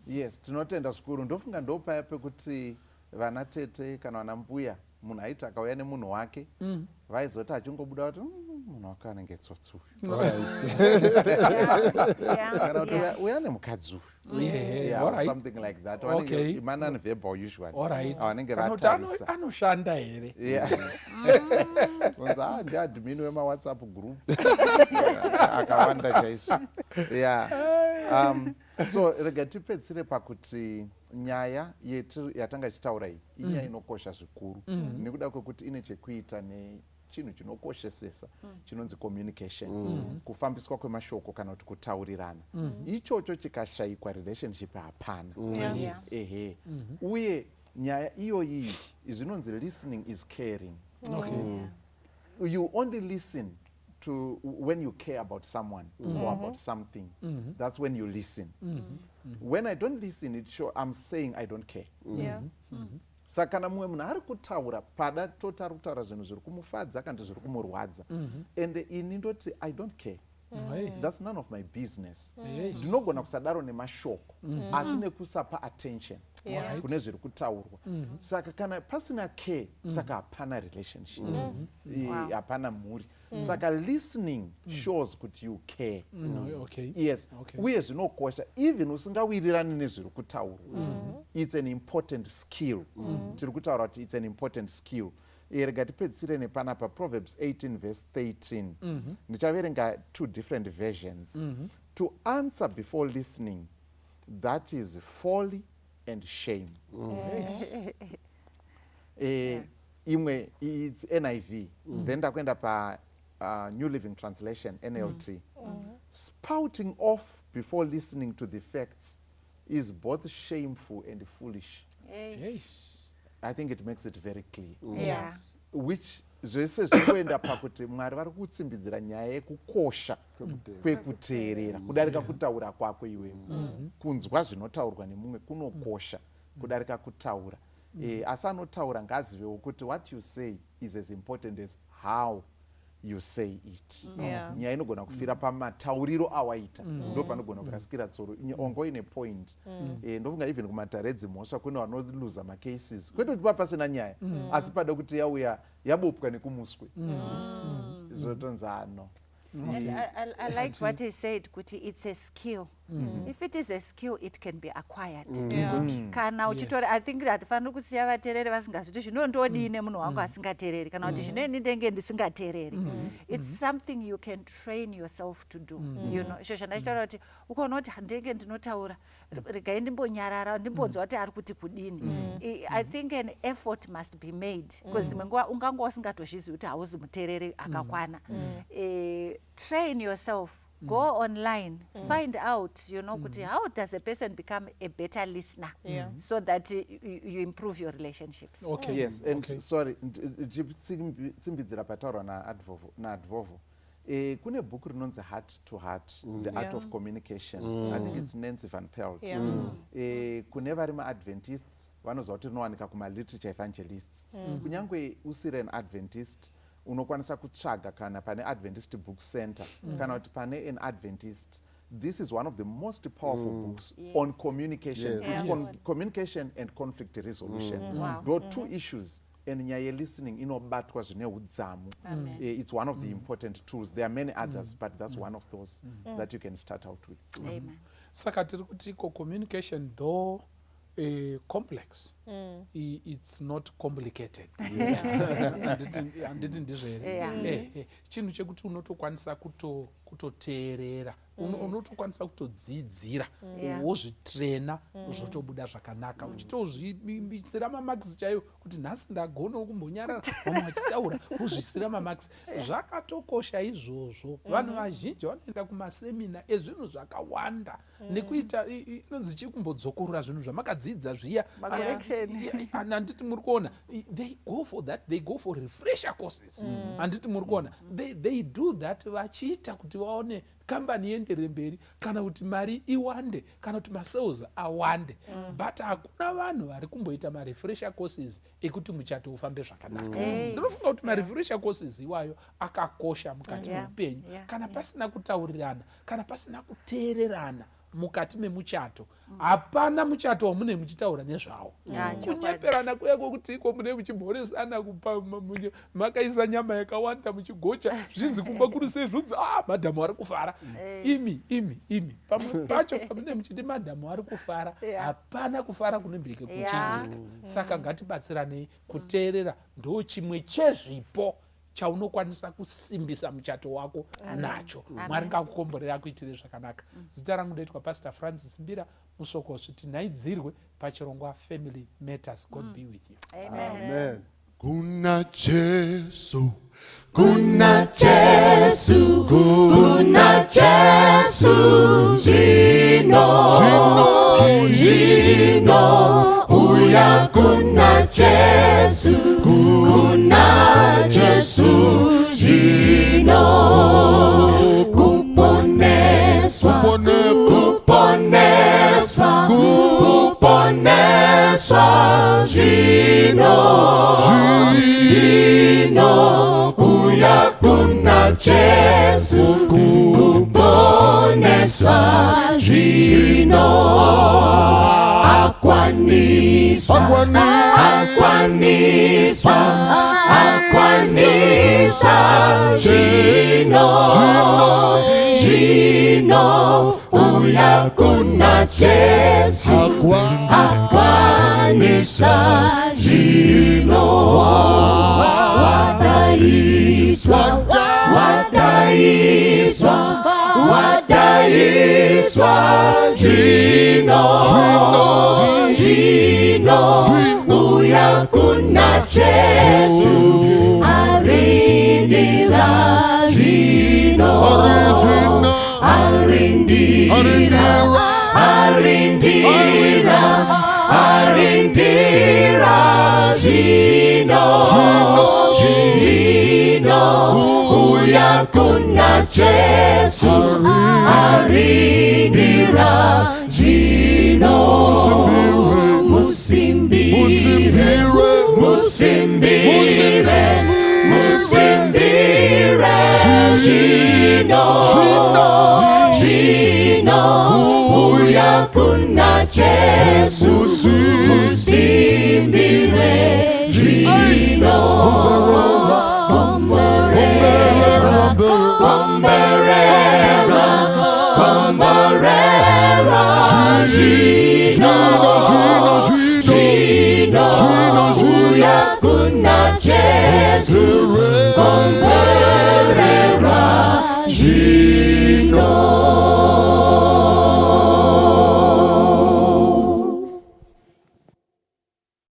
Yes, tinotenda zvikuru. Ndofunga ndopaya pekuti vana tete kana vana mbuya munhu aiti akauya nemunhu wake vaizoti achingobuda kuti munhu wake anenge tsotsi uyu kana kuti uya nemukadzi uyu, something like that. Non-verbal usually vanenge vatarisa anoshanda here kunza ndiadmin wemawhatsapp group akawanda chaizvo. So rega tipedzisire pakuti nyaya yetu yatanga chitaura iyi inyaya inokosha zvikuru nekuda kwekuti ine chekuita nechinhu chinokoshesesa chinonzi communication, kufambiswa kwemashoko kana kuti kutaurirana. Ichocho chikashayikwa relationship hapana. Uye nyaya iyoyi zvinonzi listening is caring. You only listen to when you care about someone or about something. That's when you listen. When I don't listen, it shows I'm saying I don't care. Saka kana mumwe munhu ari kutaura pada totari kutaura zvinhu zviri kumufadza kana zviri kumurwadza, and ini ndoti I don't care, That's none of my business. Ndinogona kusadaro nemashoko asi nekusapa attention kune zviri kutaurwa. Saka kana pasina care saka hapana relationship, hapana mhuri. Saka listening shows kuti you care. Yes, uye zvinokosha even usingawirirani nezviri kutaurwa. It's an important skill. Tiri kutaura kuti it's an important skill. Rega tipedzisire nepanapa Proverbs 18 verse 13. Ndichaverenga 2 different versions. To answer before listening, that is folly and shame. Imwe is NIV. Then ndakwenda pa New Living Translation, NLT. Spouting off before listening to the facts is both shameful and foolish. I think it makes it very clear. Which zvese zvinoenda pakuti Mwari vari kutsimbidzira nyaya yekukosha kwekuteerera kudarika kutaura kwako iwewe. Kunzwa zvinotaurwa nemumwe kunokosha kudarika kutaura. Asi anotaura ngaazivewo kuti what you say is as important as how you say it. Nyaya inogona kufira pamatauriro awaita. Ndo panogona kurasikira tsoro. Ongo ine point. Ndofunga even kumataredzi mhosva kune vanoluza macases. Kwete kuti papasina nyaya asi pada kuti yauya yabopwa nekumuswe. Zvotonzano. I liked what he said, kuti it's a skill. If it is a skill, it can be acquired. Kana uchitora, I think that hatifaniri kusiya vateereri vasingazviti zvinondodini munhu wangu asingateereri kana kuti zvinoini ndenge ndisingateereri. It's something you can train yourself to do. You know, izvo zvandaitaura kuti ukaona kuti handenge ndinotaura regai ndimbonyarara ndimbonzwa kuti ari kuti kudini. I think an effort must be made because dzimwe nguva unganga usingatozvizivi kuti hauzi muteereri akakwana. Train yourself. Go online, find out, you know, how does a person become a better listener so that you improve your relationships. Yes, and sorry, tsimbidzira pataurwa naadvovo. Kune book rinonzi Heart to Heart, The Art of Communication. I think it's Nancy Van Pelt. Kune vari maAdventists vanoziva kuti rinowanika kuma-literature evangelists. Kunyangwe usiri an Adventist, unokwanisa kutsvaga kana pane Adventist Book Center kana kuti pane an Adventist. This is one of the most powerful books on communication. It's on communication and conflict resolution. There are two issues and nyaya listening inobatwa zvine udzamu. It's one of the important tools. There are many others, but that's one of those that you can start out with. Amen. Saka tiri kuti communication though complex, it's not complicated. Handiti ndizvere. Chinhu chekuti unotokwanisa kutoteerera, unotokwanisa kutodzidzira, wozvitrena zvotobuda zvakanaka. Uchitozvimitsira mamax chaiwo kuti nhasi ndagona kumbonyarara vamwe vachitaura wozvisira mamax. Zvakatokosha izvozvo. Vanhu vazhinji vanoenda kumasemina ezvinhu zvakawanda nekuita inonzi chikumbodzokora zvinhu zvamakadzidza zviya. Handiti muri kuona, they go for that, they go for refresher courses. Handiti muri kuona, they do that vachiita kuti vaone kambani ienderere mberi kana kuti mari iwande kana kuti masales awande. But hakuna vanhu vari kumboita marefresher courses ekuti muchato ufambe zvakanaka. Ndinofunga kuti marefresher courses iwayo akakosha mukati meupenyu. Kana pasina kutaurirana, kana pasina kuteererana mukati memuchato, hapana muchato wamune muchitaura nezvawo. Kunyeperana kuya kwokuti iko mune muchimhoresana makaisa nyama yakawanda muchigocha zvinzi kumba kuri sei zvunzi madhamu ari kufara. Imi pamwe pacho pamune muchiti madhamu ari kufara, hapana kufara kunombike kuchiitika. Saka ngatibatsiranei. Kuteerera ndo chimwe chezvipo chaunokwanisa kusimbisa muchato wako nacho. Mwari ngakukomborera kuitire zvakanaka. Zita rangu ndoitwa Pastor Francis Mbira, musoko zviti nhaidzirwe pachirongwa Family Matters. God be with you. Amen. Kuna Jesu, kuna Jesu, kuna Jesu, Jino, uya kuna Jesu, kuna Jesu, Jino, kuponeswa, Jino, uya kuna Jesu, Gino Aquanisa Gino uyakuna Jesu Aquanisa Gino wadaiswa Gino uyakuna Jesu arindira Gino arindira Gino uyakuna Jesu arindira Gino musimbire Gino uyakuna Jesu musimbire Gino Kuteerera Gino uyakuna Jesu Kuteerera Gino